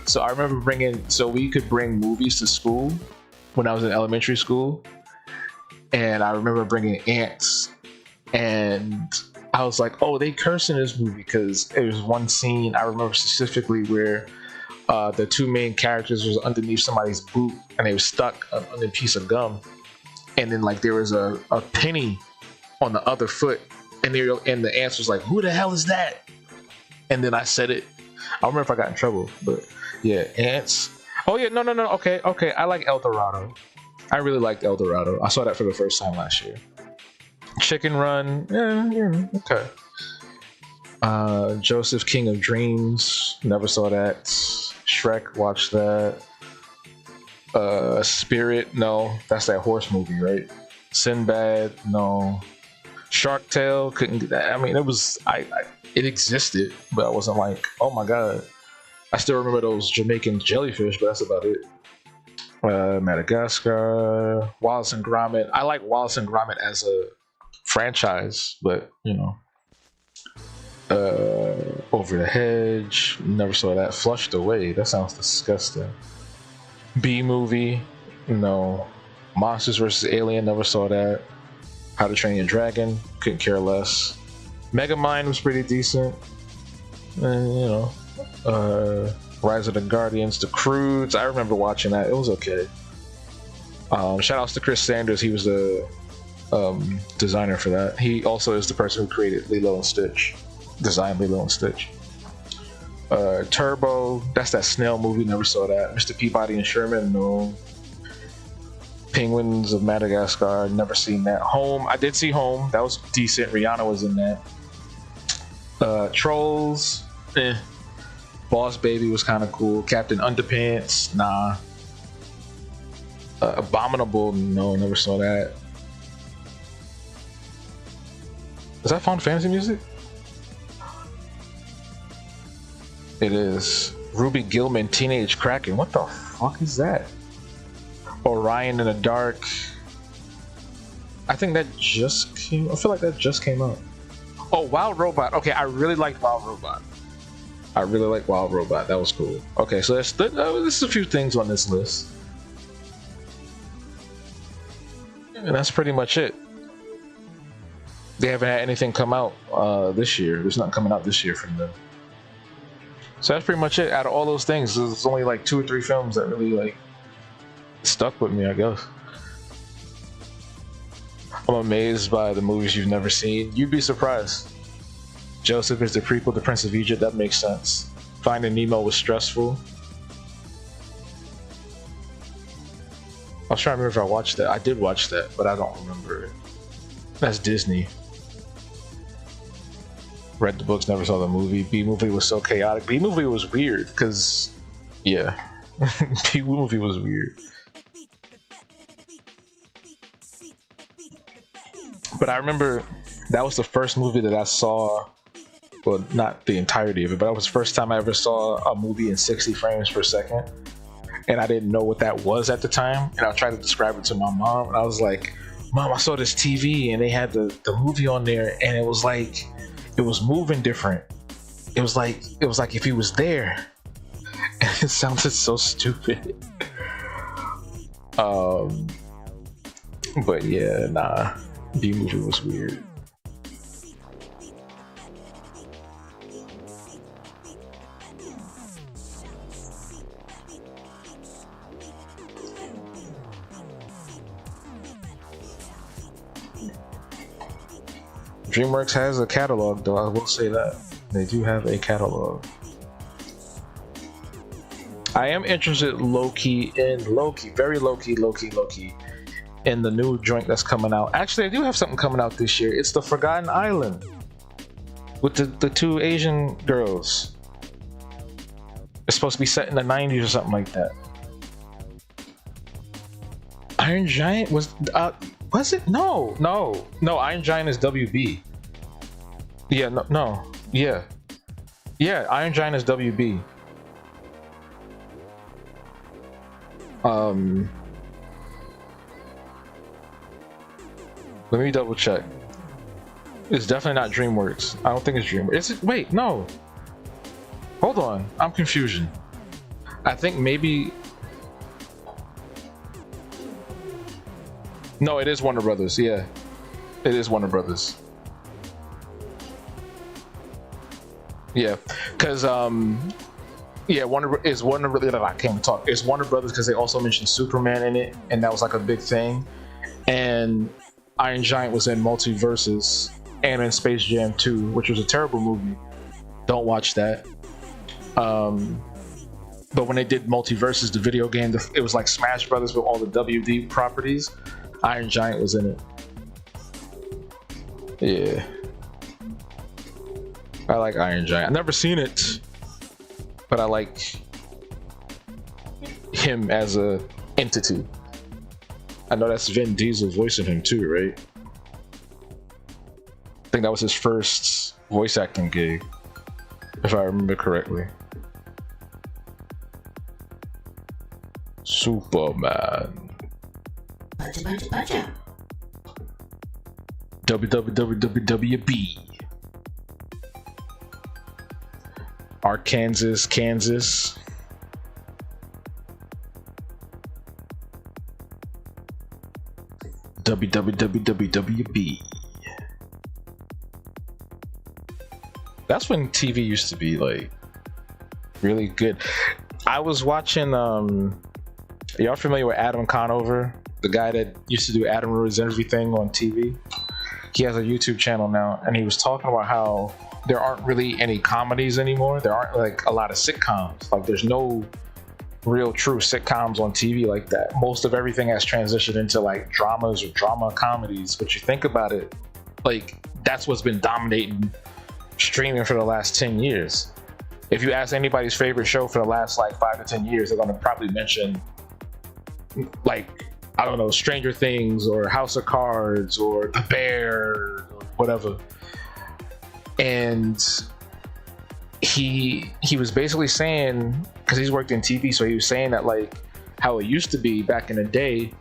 So I remember bringing. So we could bring movies to school when I was in elementary school, and I remember bringing Ants, and I was like, "Oh, they curse in this movie," because there was one scene I remember specifically where the two main characters was underneath somebody's boot, and they were stuck on a piece of gum, and then like there was a penny on the other foot, and the Ants was like, "Who the hell is that?" And then I said it. I don't remember if I got in trouble, but yeah, Ants. Oh yeah, no. Okay. I like El Dorado. I really liked El Dorado. I saw that for the first time last year. Chicken Run. Yeah, okay. Joseph King of Dreams. Never saw that. Shrek. Watched that. Spirit. No, that's that horse movie, right? Sinbad. No. Shark Tale. Couldn't do that. I mean, it was. It existed, but I wasn't like, oh my god. I still remember those Jamaican jellyfish, but that's about it. Madagascar, Wallace and Gromit. I like Wallace and Gromit as a franchise, but you know. Over the Hedge, never saw that. Flushed Away, that sounds disgusting. B Movie, no. Monsters vs. Alien, never saw that. How to Train Your Dragon, couldn't care less. Megamind was pretty decent. And, you know, Rise of the Guardians, The Croods. I remember watching that. It was okay. Shout outs to Chris Sanders. He was the designer for that. He also is the person who created Lilo and Stitch. Designed Lilo and Stitch. Turbo. That's that snail movie. Never saw that. Mr. Peabody and Sherman. No. Penguins of Madagascar. Never seen that. Home. I did see Home. That was decent. Rihanna was in that. Trolls, Boss Baby was kind of cool. Captain Underpants, nah. Abominable, no, never saw that. Is that Final Fantasy music? It is. Ruby Gilman, Teenage Kraken. What the fuck is that? Orion in the Dark. I think that just came. I feel like that just came out. Oh, Wild Robot. Okay, I really liked Wild Robot. That was cool. Okay, so there's a few things on this list. And that's pretty much it. They haven't had anything come out this year. There's nothing coming out this year from them. So that's pretty much it. Out of all those things, there's only like 2 or 3 films that really like stuck with me, I guess. I'm amazed by the movies you've never seen. You'd be surprised. Joseph is the prequel to Prince of Egypt. That makes sense. Finding Nemo was stressful. I was trying to remember if I watched that. I did watch that, but I don't remember it. That's Disney. Read the books, never saw the movie. B Movie was so chaotic. B Movie was weird because, yeah. B Movie was weird. But I remember that was the first movie that I saw, well, not the entirety of it, but that was the first time I ever saw a movie in 60 frames per second. And I didn't know what that was at the time. And I tried to describe it to my mom. And I was like, Mom, I saw this TV and they had the movie on there, and it was like, it was moving different. It was like if he was there. And it sounded so stupid. But yeah, nah. B Movie was weird. DreamWorks has a catalog, though. I will say that they do have a catalog. I am interested very low key in the new joint that's coming out. Actually, I do have something coming out this year. It's The Forgotten Island with the 2 Asian girls. It's supposed to be set in the 90s or something like that. Iron Giant was it? No. Iron Giant is WB. Yeah, no, no, yeah, yeah. Iron Giant is WB. Let me double check. It's definitely not DreamWorks. I don't think it's DreamWorks. Is it? Wait, no. Hold on, I'm confusion. I think maybe. No, it is Warner Brothers. Yeah, it is Warner Brothers. Yeah, because yeah, I can't talk. It's Warner Brothers because they also mentioned Superman in it, and that was like a big thing. And Iron Giant was in Multiverses and in Space Jam 2, which was a terrible movie. Don't watch that. But when they did Multiverses, the video game, it was like Smash Brothers with all the WD properties. Iron Giant was in it. Yeah. I like Iron Giant. I've never seen it, but I like him as a entity. I know that's Vin Diesel voicing him too, right? I think that was his first voice acting gig, if I remember correctly. Superman. WWWWB. Arkansas, Kansas. WWWWB. That's when TV used to be like really good. I was watching y'all familiar with Adam Conover, the guy that used to do Adam Ruins Everything on TV? He has a YouTube channel now, and he was talking about how there aren't really any comedies anymore. There aren't like a lot of sitcoms. Like there's no real true sitcoms on TV like that. Most of everything has transitioned into like dramas or drama comedies. But you think about it, like that's what's been dominating streaming for the last 10 years. If you ask anybody's favorite show for the last like 5 to 10 years, they're going to probably mention like, I don't know, Stranger Things or House of Cards or The Bear or whatever. And he was basically saying, because he's worked in TV, so he was saying that like how it used to be back in the day,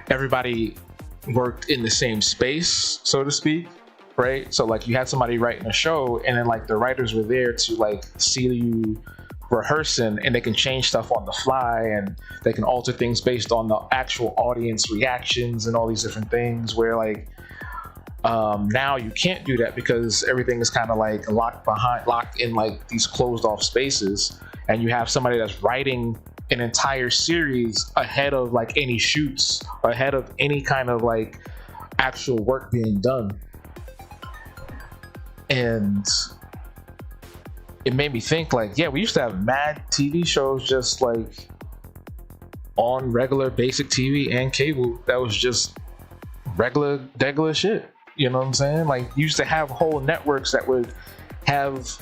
everybody worked in the same space, so to speak, right? So like you had somebody writing a show, and then like the writers were there to like see you rehearsing, and they can change stuff on the fly, and they can alter things based on the actual audience reactions and all these different things, where like now you can't do that because everything is kind of like locked in like these closed off spaces, and you have somebody that's writing an entire series ahead of like any shoots, ahead of any kind of like actual work being done. And it made me think like, yeah, we used to have mad TV shows just like on regular basic TV and cable that was just regular shit. You know what I'm saying? Like, you used to have whole networks that would have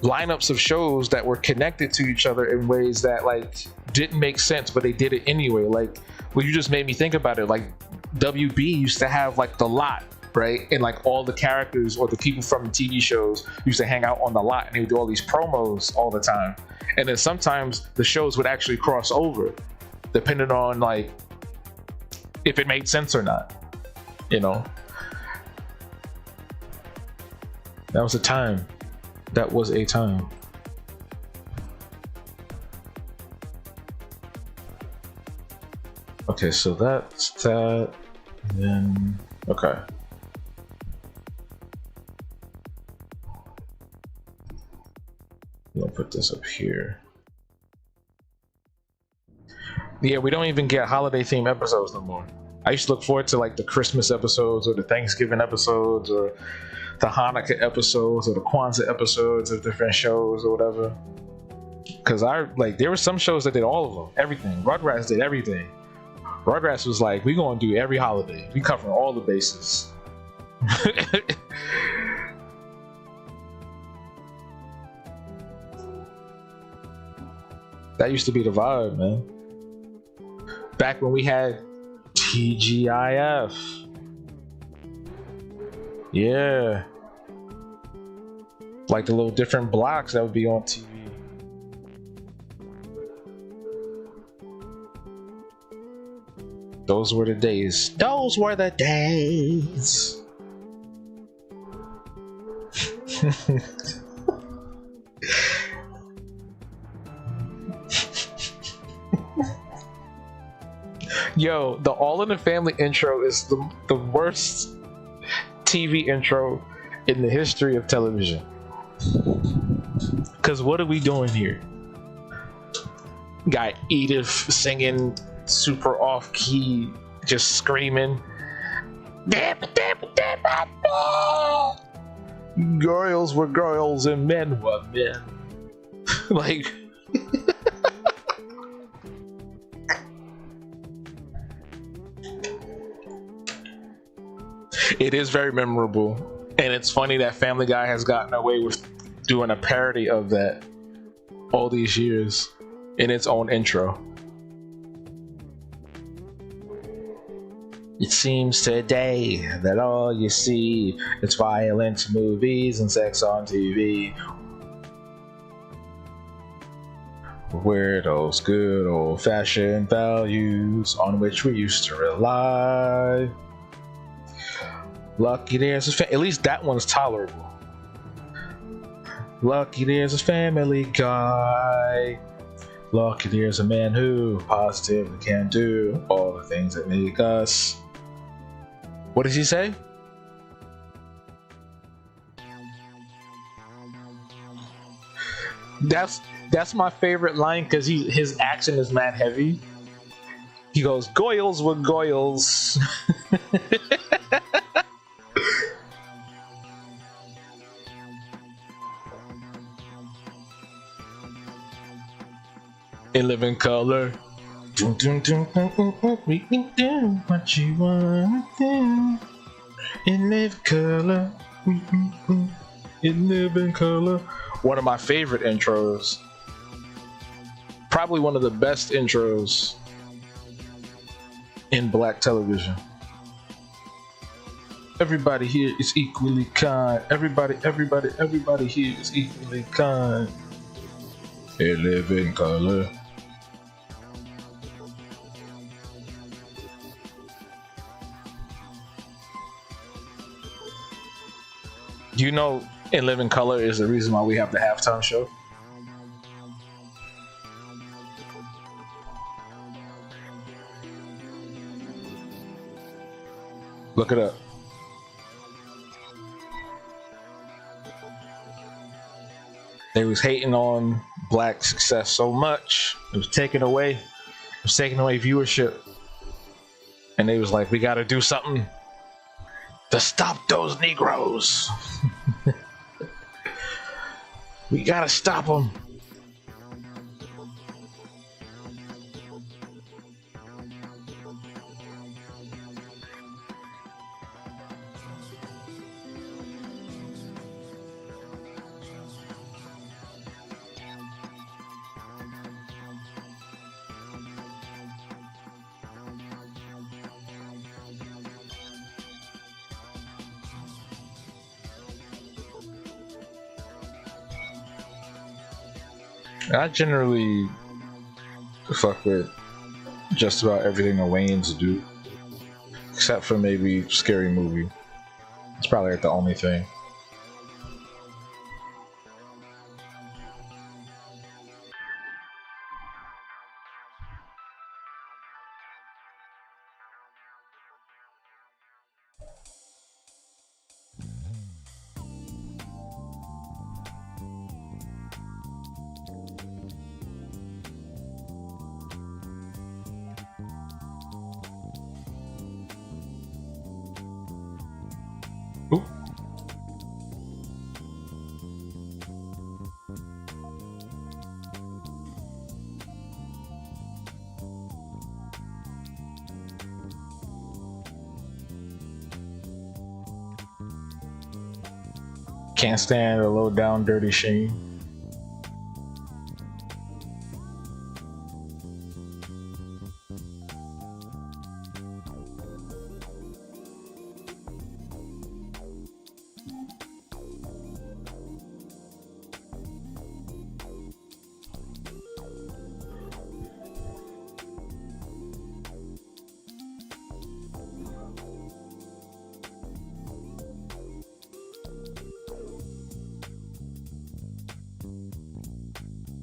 lineups of shows that were connected to each other in ways that like didn't make sense, but they did it anyway. Like, well, you just made me think about it. Like, WB used to have like the lot, right? And like all the characters or the people from the TV shows used to hang out on the lot, and they would do all these promos all the time. And then sometimes the shows would actually cross over, depending on like if it made sense or not. You know, that was a time. That was a time. Okay, so that's that. And then, okay. I'll put this up here. Yeah, we don't even get holiday themed episodes no more. I used to look forward to like the Christmas episodes or the Thanksgiving episodes or the Hanukkah episodes or the Kwanzaa episodes of different shows or whatever. Cause there were some shows that did all of them, everything. Rugrats did everything. Rugrats was like, we gonna do every holiday. We cover all the bases. That used to be the vibe, man. Back when we had TGIF. Yeah, like the little different blocks that would be on TV. Those were the days. Those were the days. Yo, the All in the Family intro is the worst TV intro in the history of television. Cause what are we doing here? Got Edith singing super off key, just screaming. Girls were girls and men were men. Like it is very memorable, and it's funny that Family Guy has gotten away with doing a parody of that all these years in its own intro. It seems today that all you see is violent movies and sex on TV. Where those good old-fashioned values on which we used to rely. Lucky there's at least that one's tolerable. Lucky there's a Family Guy. Lucky there's a man who positively can do all the things that make us. What did he say? That's my favorite line because his accent is mad heavy. He goes, "Goyles were goyles." In living color. We can do what you want to. In living color. In living color. One of my favorite intros. Probably one of the best intros in black television. Everybody here is equally kind. Everybody here is equally kind. In living color. You know, In Living Color is the reason why we have the halftime show. Look it up. They was hating on black success so much, it was taking away viewership. And they was like, we gotta do something to stop those Negroes. We gotta stop them. I generally fuck with just about everything the Wayans do, except for maybe Scary Movie. It's probably like the only thing. Ooh. Can't stand a low down dirty Sheen.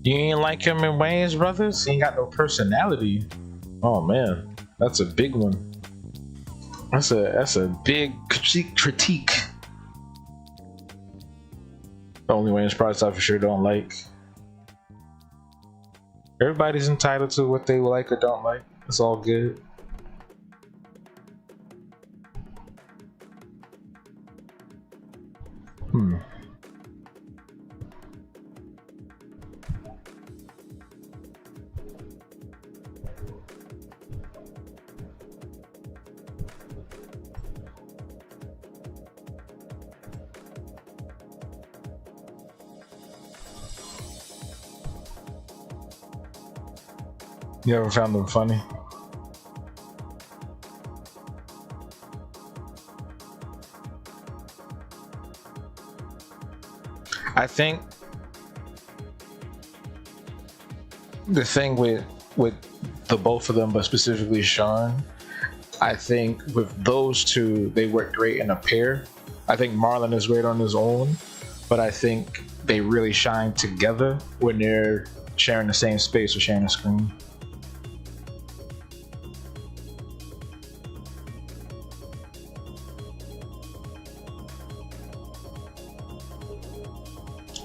You ain't like him in Wayne's Brothers? He ain't got no personality. Oh man, that's a big one. That's a big critique. The only Wayne's Brothers I for sure don't like. Everybody's entitled to what they like or don't like. It's all good. You ever found them funny? I think the thing with the both of them, but specifically Sean, I think with those two, they work great in a pair. I think Marlon is great on his own, but I think they really shine together when they're sharing the same space or sharing a screen.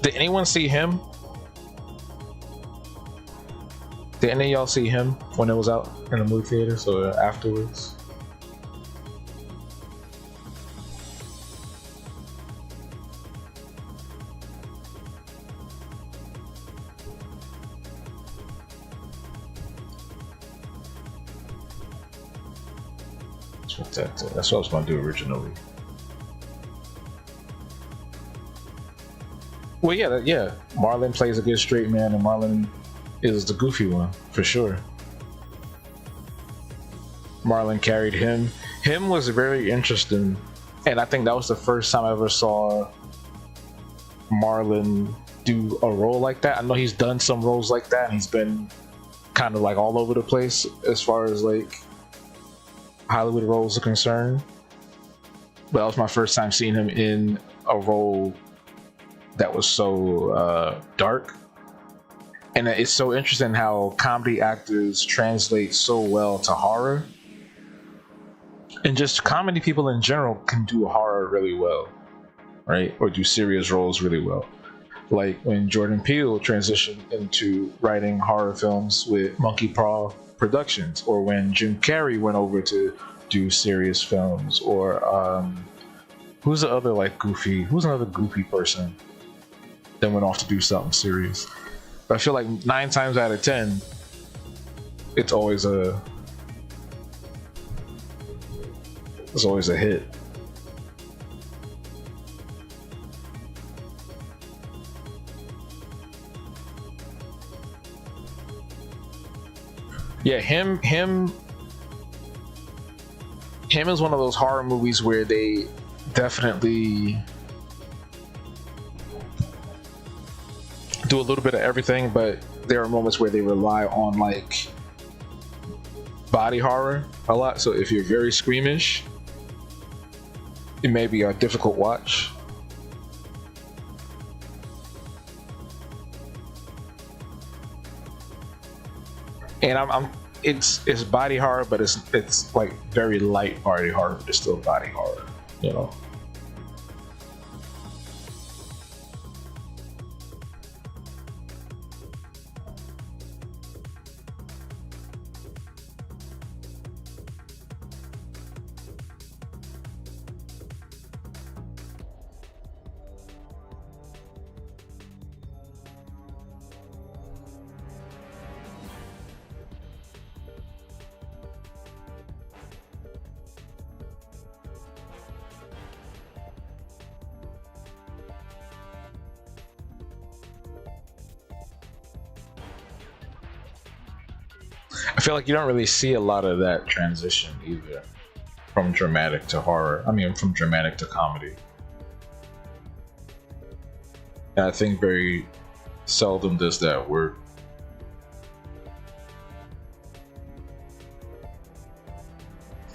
Did anyone see him? Did any of y'all see him when it was out in the movie theaters or afterwards? That's what I was going to do originally. Well, yeah. Marlon plays a good straight man, and Marlon is the goofy one for sure. Marlon carried him. Him was very interesting, and I think that was the first time I ever saw Marlon do a role like that. I know he's done some roles like that, and he's been kind of like all over the place as far as like Hollywood roles are concerned. But that was my first time seeing him in a role that was so dark. And it's so interesting how comedy actors translate so well to horror. And just comedy people in general can do horror really well, right? Or do serious roles really well. Like when Jordan Peele transitioned into writing horror films with Monkey Paw Productions, or when Jim Carrey went over to do serious films, or who's another goofy person that went off to do something serious. But I feel like 9 times out of 10, it's always a hit. Yeah, him is one of those horror movies where they definitely do a little bit of everything, but there are moments where they rely on like body horror a lot. So if you're very squeamish, it may be a difficult watch. And it's body horror, but it's like very light body horror, but it's still body horror, you know. I feel like you don't really see a lot of that transition either, from dramatic to horror. I mean, from dramatic to comedy. And I think very seldom does that work.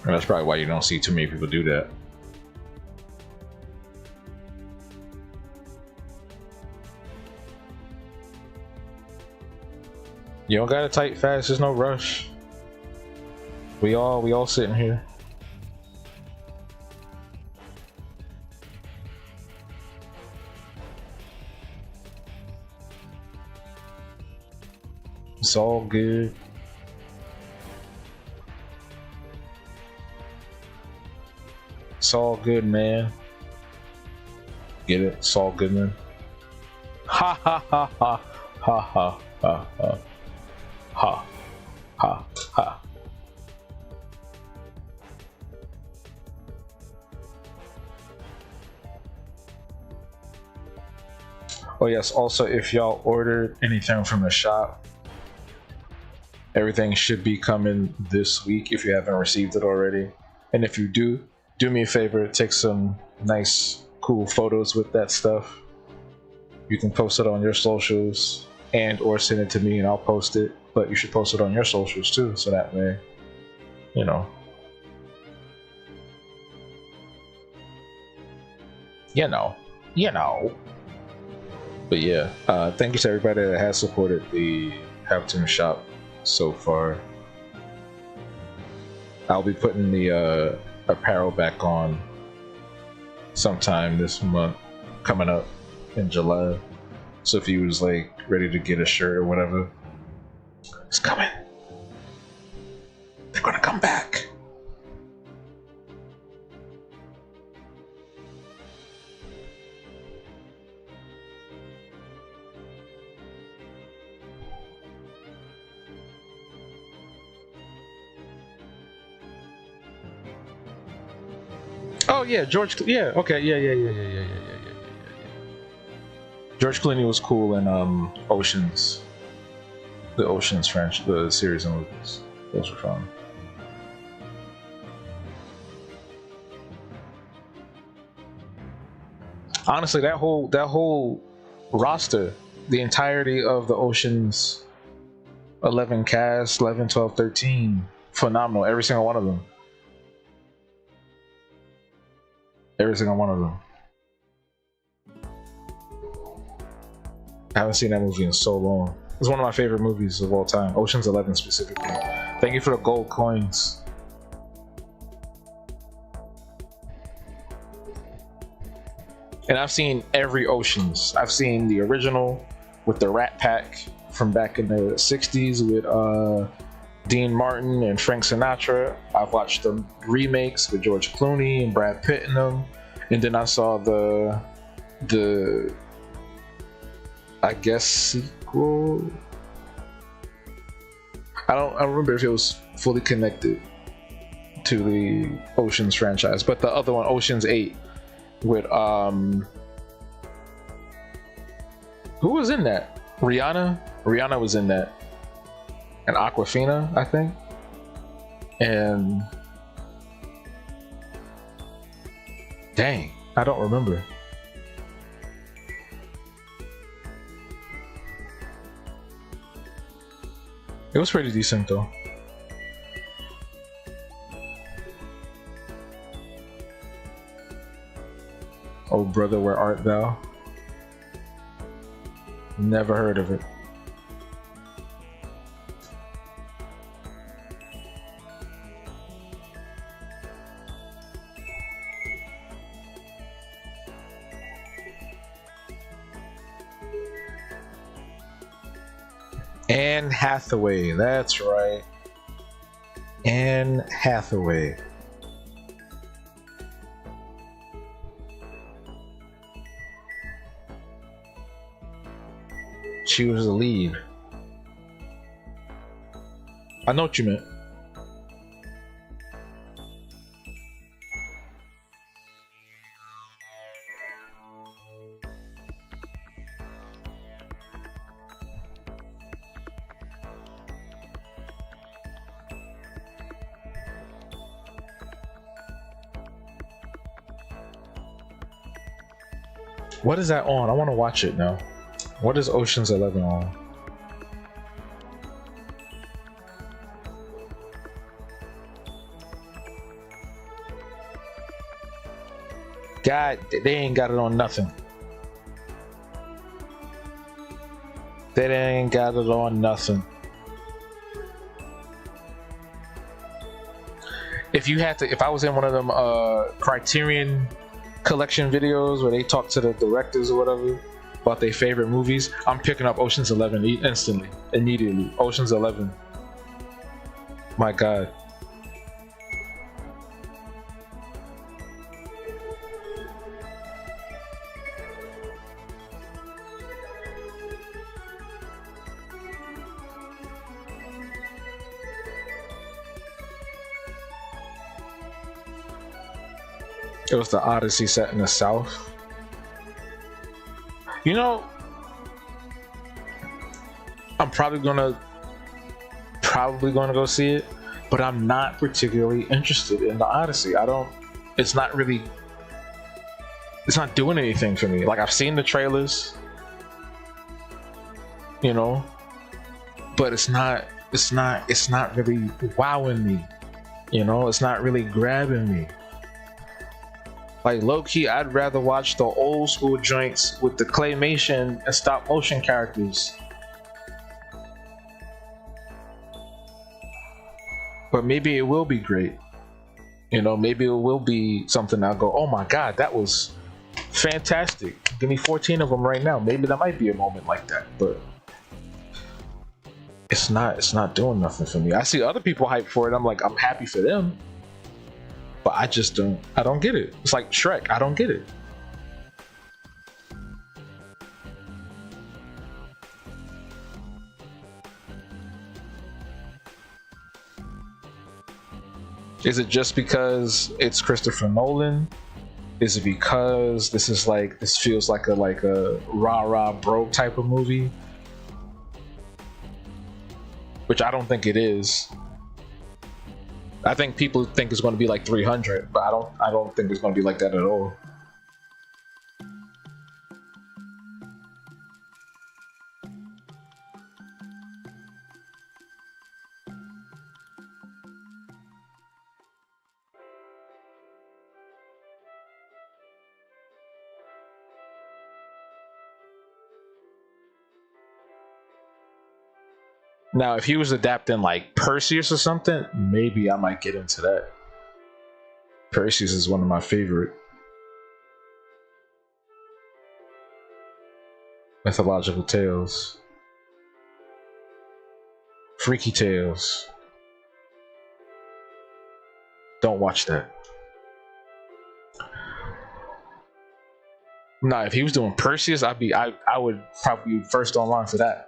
And that's probably why you don't see too many people do that. You don't gotta type fast. There's no rush. We all sitting here. It's all good. It's all good, man. Get it? It's all good, man. Ha ha ha ha ha ha ha ha ha ha ha. Oh yes, also if y'all ordered anything from the shop, everything should be coming this week if you haven't received it already. And if you do me a favor, take some nice cool photos with that stuff. You can post it on your socials and or send it to me and I'll post it, but you should post it on your socials too, so that way, you know. But yeah, thank you to everybody that has supported the Haptoon shop so far. I'll be putting the apparel back on sometime this month, coming up in July. So if you was like ready to get a shirt or whatever, it's coming. They're gonna come back. Oh yeah, George. Yeah, okay, yeah. George Clooney was cool in Oceans, the Oceans franchise, the series of movies. Those were fun. Honestly, that whole roster, the entirety of the Oceans 11 cast, 11, 12, 13, phenomenal. Every single one of them. Every single one of them. I haven't seen that movie in so long. It's one of my favorite movies of all time. Ocean's 11 specifically. Thank you for the gold coins. And I've seen every Oceans. I've seen the original with the Rat Pack from back in the 60s with Dean Martin and Frank Sinatra. I've watched the remakes with George Clooney and Brad Pitt in them. And then I saw the I guess sequel. I don't remember if it was fully connected to the Oceans franchise, but the other one, Oceans 8, with who was in that? Rihanna was in that, and Aquafina, I think, and dang, I don't remember. It was pretty decent though. Oh brother, where art thou? Never heard of it. Anne Hathaway, that's right. Anne Hathaway. She was the lead. I know what you meant. What is that on? I want to watch it now. What is Ocean's 11 on? God, they ain't got it on nothing. They ain't got it on nothing. If you had to, if I was in one of them Criterion collection videos where they talk to the directors or whatever about their favorite movies, I'm picking up Ocean's 11 instantly, immediately. Ocean's 11. My God. It was the Odyssey set in the South. You know, I'm probably gonna go see it, but I'm not particularly interested in the Odyssey. I don't. It's not really. It's not doing anything for me. Like, I've seen the trailers, you know, but it's not really wowing me. You know, it's not really grabbing me. Like, low-key, I'd rather watch the old school joints with the claymation and stop motion characters. But maybe it will be great. You know, maybe it will be something I'll go, oh my God, that was fantastic. Give me 14 of them right now. Maybe that might be a moment like that, but it's not doing nothing for me. I see other people hype for it. I'm like, I'm happy for them. But I don't get it. It's like Shrek, I don't get it. Is it just because it's Christopher Nolan? Is it because this feels like a rah-rah bro type of movie? Which I don't think it is. I think people think it's going to be like 300, but I don't think it's going to be like that at all. Now, if he was adapting like Perseus or something, maybe I might get into that. Perseus is one of my favorite mythological tales. Freaky Tales. Don't watch that. Nah, if he was doing Perseus, I would probably be first online for that.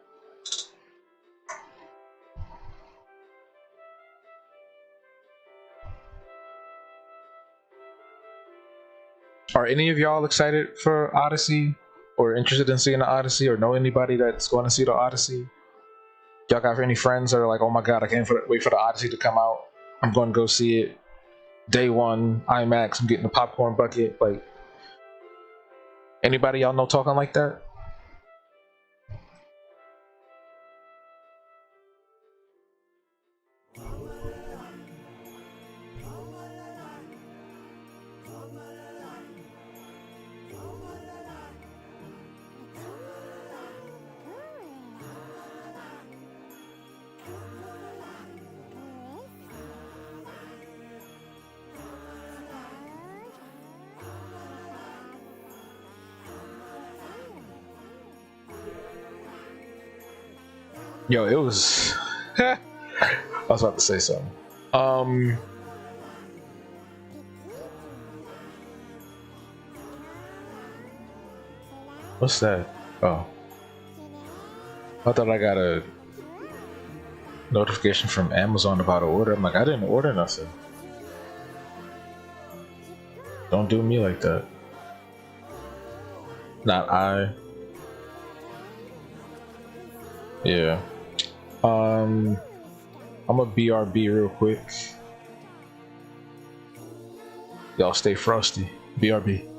Are any of y'all excited for Odyssey or interested in seeing the Odyssey or know anybody that's going to see the Odyssey? Y'all got any friends that are like, oh my God, I can't wait for the Odyssey to come out. I'm going to go see it. Day one, IMAX, I'm getting the popcorn bucket. Like, anybody y'all know talking like that? Yo, it was. I was about to say something. What's that? Oh, I thought I got a notification from Amazon about an order. I'm like, I didn't order nothing. Don't do me like that. Not I. Yeah. I'm a BRB real quick. Y'all stay frosty. BRB.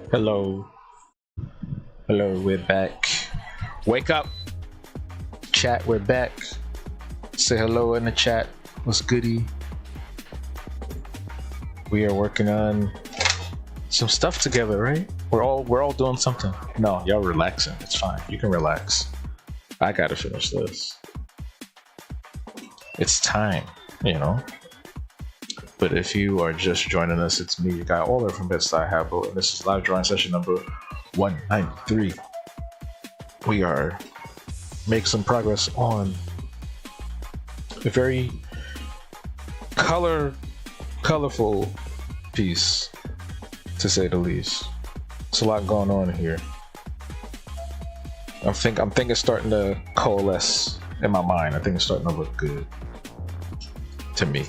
Hello. Hello, we're back. Wake up. Chat, we're back. Say hello in the chat. What's goody? We are working on some stuff together, right? We're all doing something. No, y'all relaxing. It's fine. You can relax. I gotta finish this. It's time, you know? But if you are just joining us, it's me, your guy Oler from Bed-Stuy Habbo, and this is live drawing session number 193. We are making some progress on a very colorful piece, to say the least. It's a lot going on here. I'm thinking it's starting to coalesce in my mind. I think it's starting to look good to me.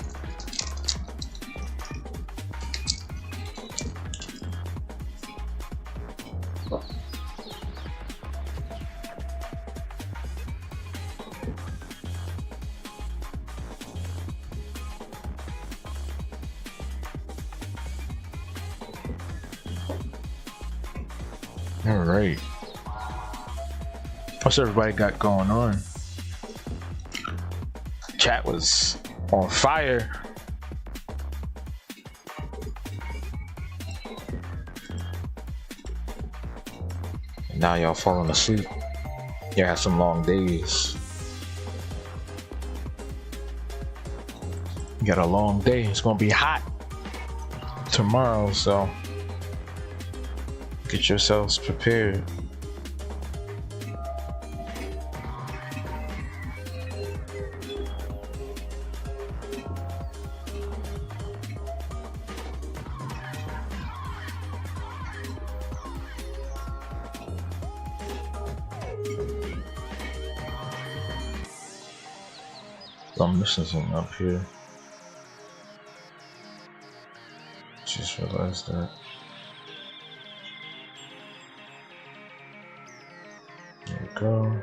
All right. What's everybody got going on? Chat was on fire. And now y'all falling asleep. You have some long days. You got a long day. It's gonna be hot tomorrow, so get yourselves prepared. I'm missing something up here. Just realized that. There we go.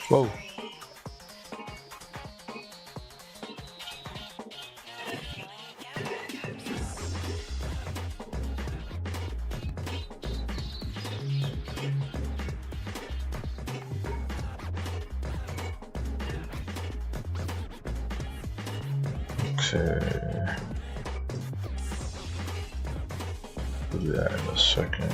Whoa. Okay. We'll do that in a second.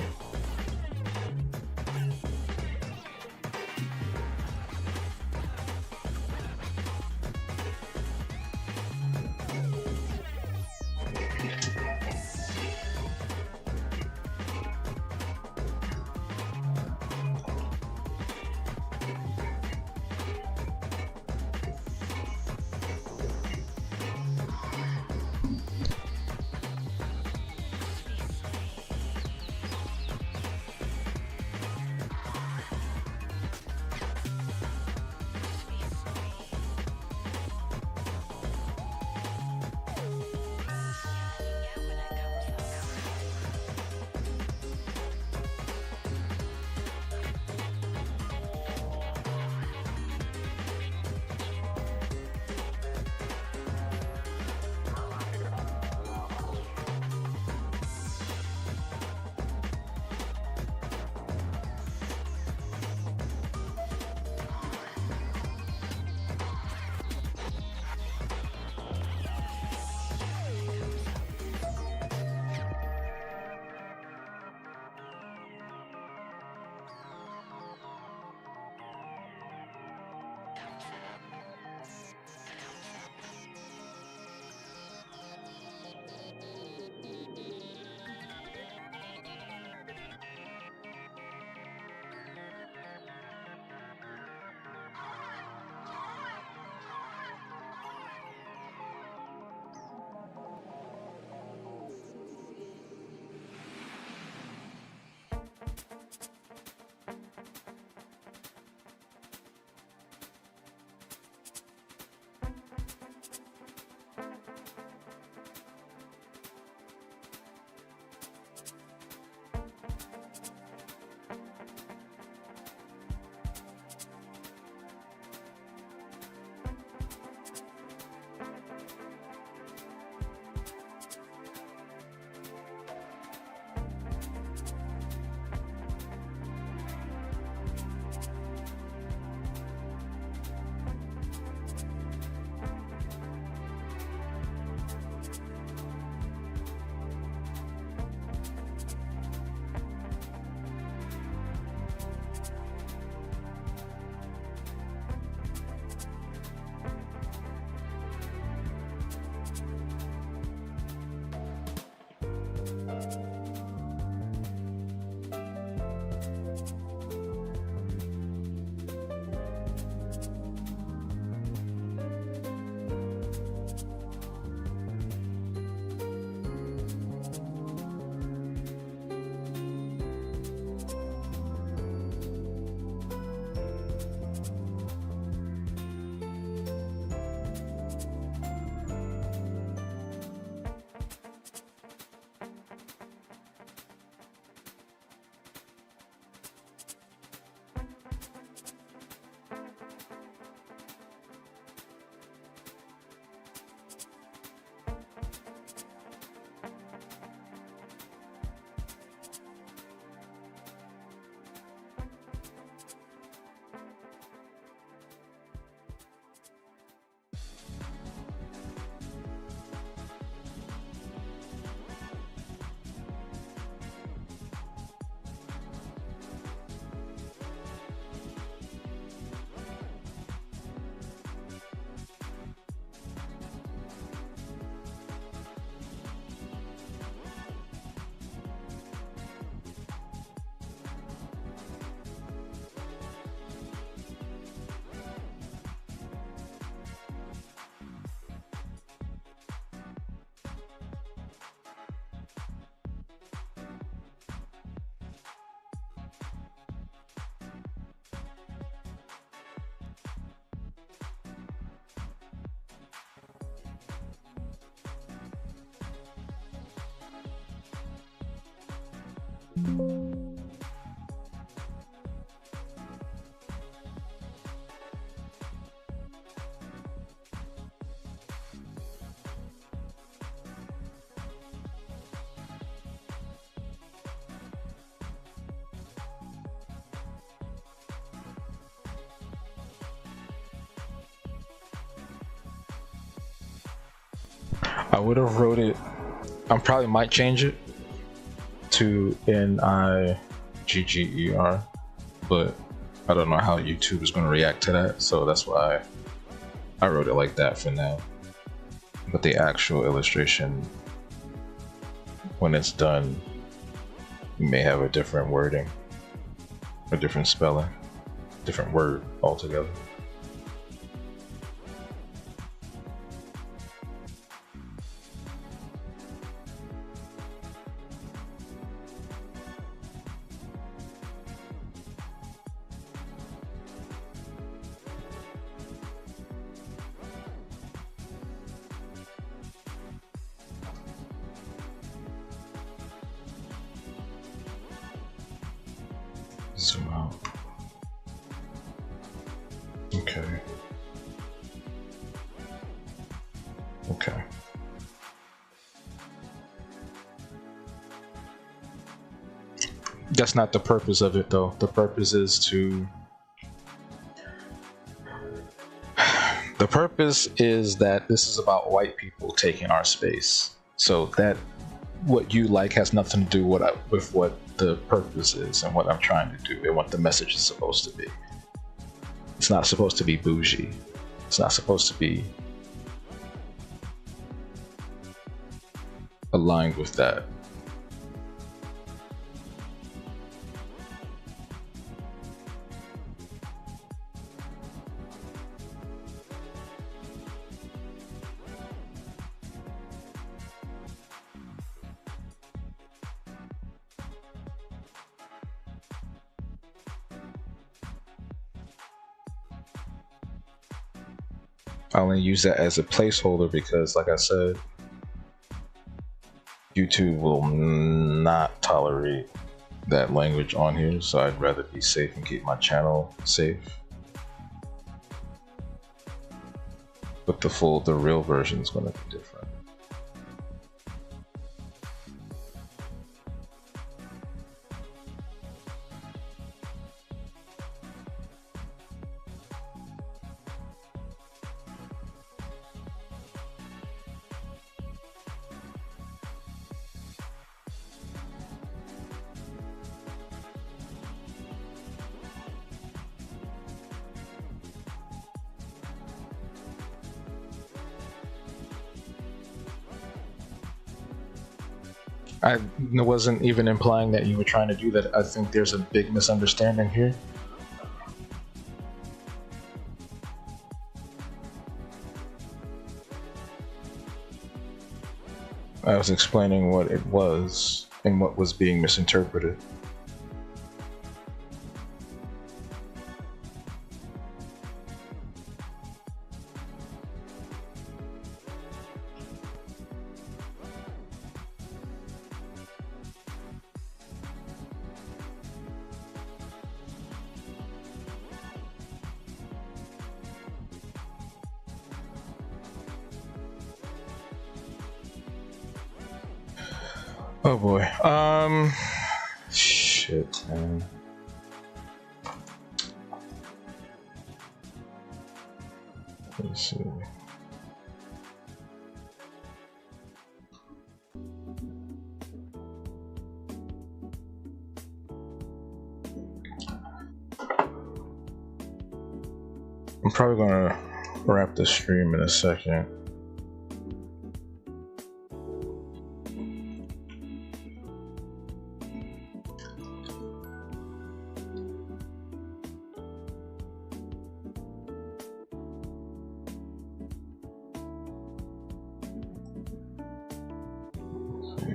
I would have wrote it. I probably might change it to Nigger, but I don't know how YouTube is going to react to that, so that's why I wrote it like that for now. But the actual illustration, when it's done, may have a different wording, a different spelling, different word altogether. Zoom out. Okay. Okay. That's not the purpose of it, though. The purpose is to. The purpose is that this is about white people taking our space. So that what you like has nothing to do with what the purpose is and what I'm trying to do and what the message is supposed to be. It's not supposed to be bougie. It's not supposed to be aligned with that. I only use that as a placeholder because, like I said, YouTube will not tolerate that language on here, so I'd rather be safe and keep my channel safe. But the real version is going to be different. I wasn't even implying that you were trying to do that. I think there's a big misunderstanding here. I was explaining what it was and what was being misinterpreted. Oh boy. Shit, man. Let's see. I'm probably gonna wrap the stream in a second.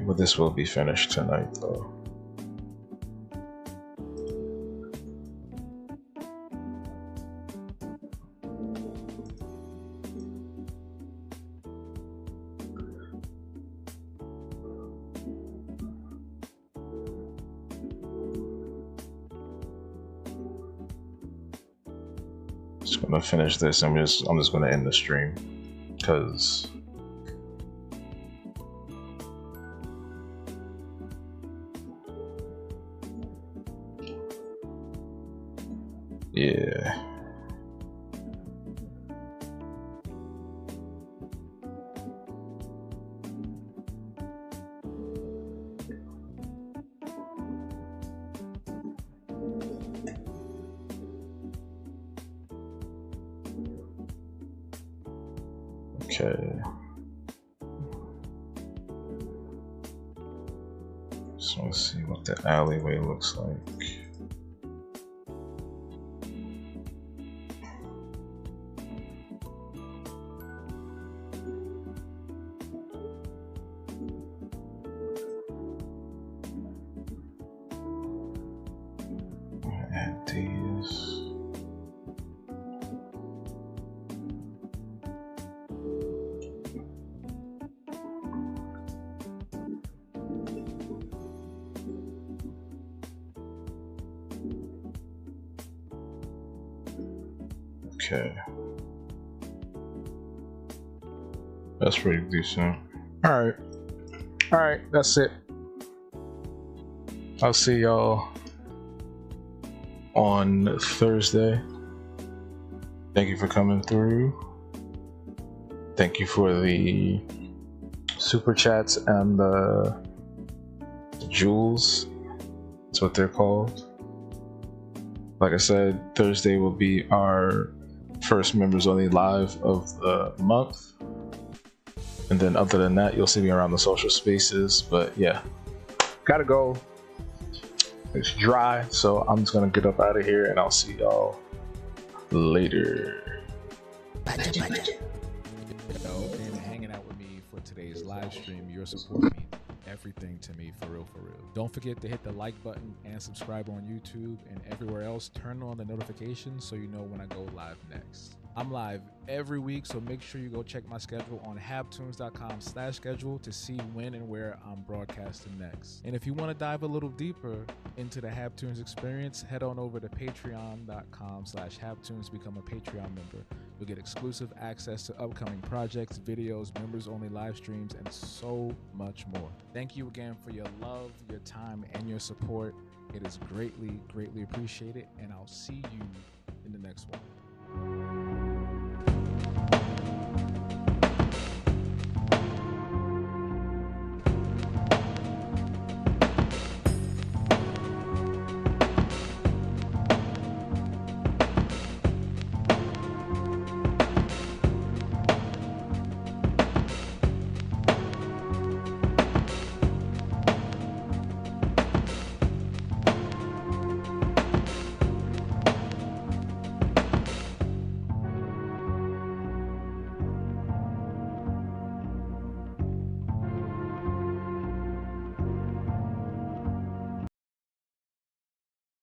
But this will be finished tonight, though. Just gonna finish this. I'm just gonna end the stream because yeah. Okay. So let's see what the alleyway looks like. Add these. Okay. That's pretty decent. Alright. Alright, that's it. I'll see y'all on Thursday. Thank you for coming through. Thank you for the super chats and the jewels. That's what they're called. Like I said, Thursday will be our first members only live of the month. And then other than that, you'll see me around the social spaces. But yeah, gotta go. It's dry, so I'm just gonna get up out of here and I'll see y'all later. Yo, and hanging out with me for today's live stream. Your support means everything to me, for real, for real. Don't forget to hit the like button and subscribe on YouTube and everywhere else. Turn on the notifications so you know when I go live next. I'm live every week, so make sure you go check my schedule on habtunes.com/schedule to see when and where I'm broadcasting next. And if you want to dive a little deeper into the Habtunes experience, head on over to patreon.com/habtunes, become a Patreon member. You'll get exclusive access to upcoming projects, videos, members only live streams, and so much more. Thank you again for your love, your time, and your support. It is greatly, greatly appreciated, and I'll see you in the next one.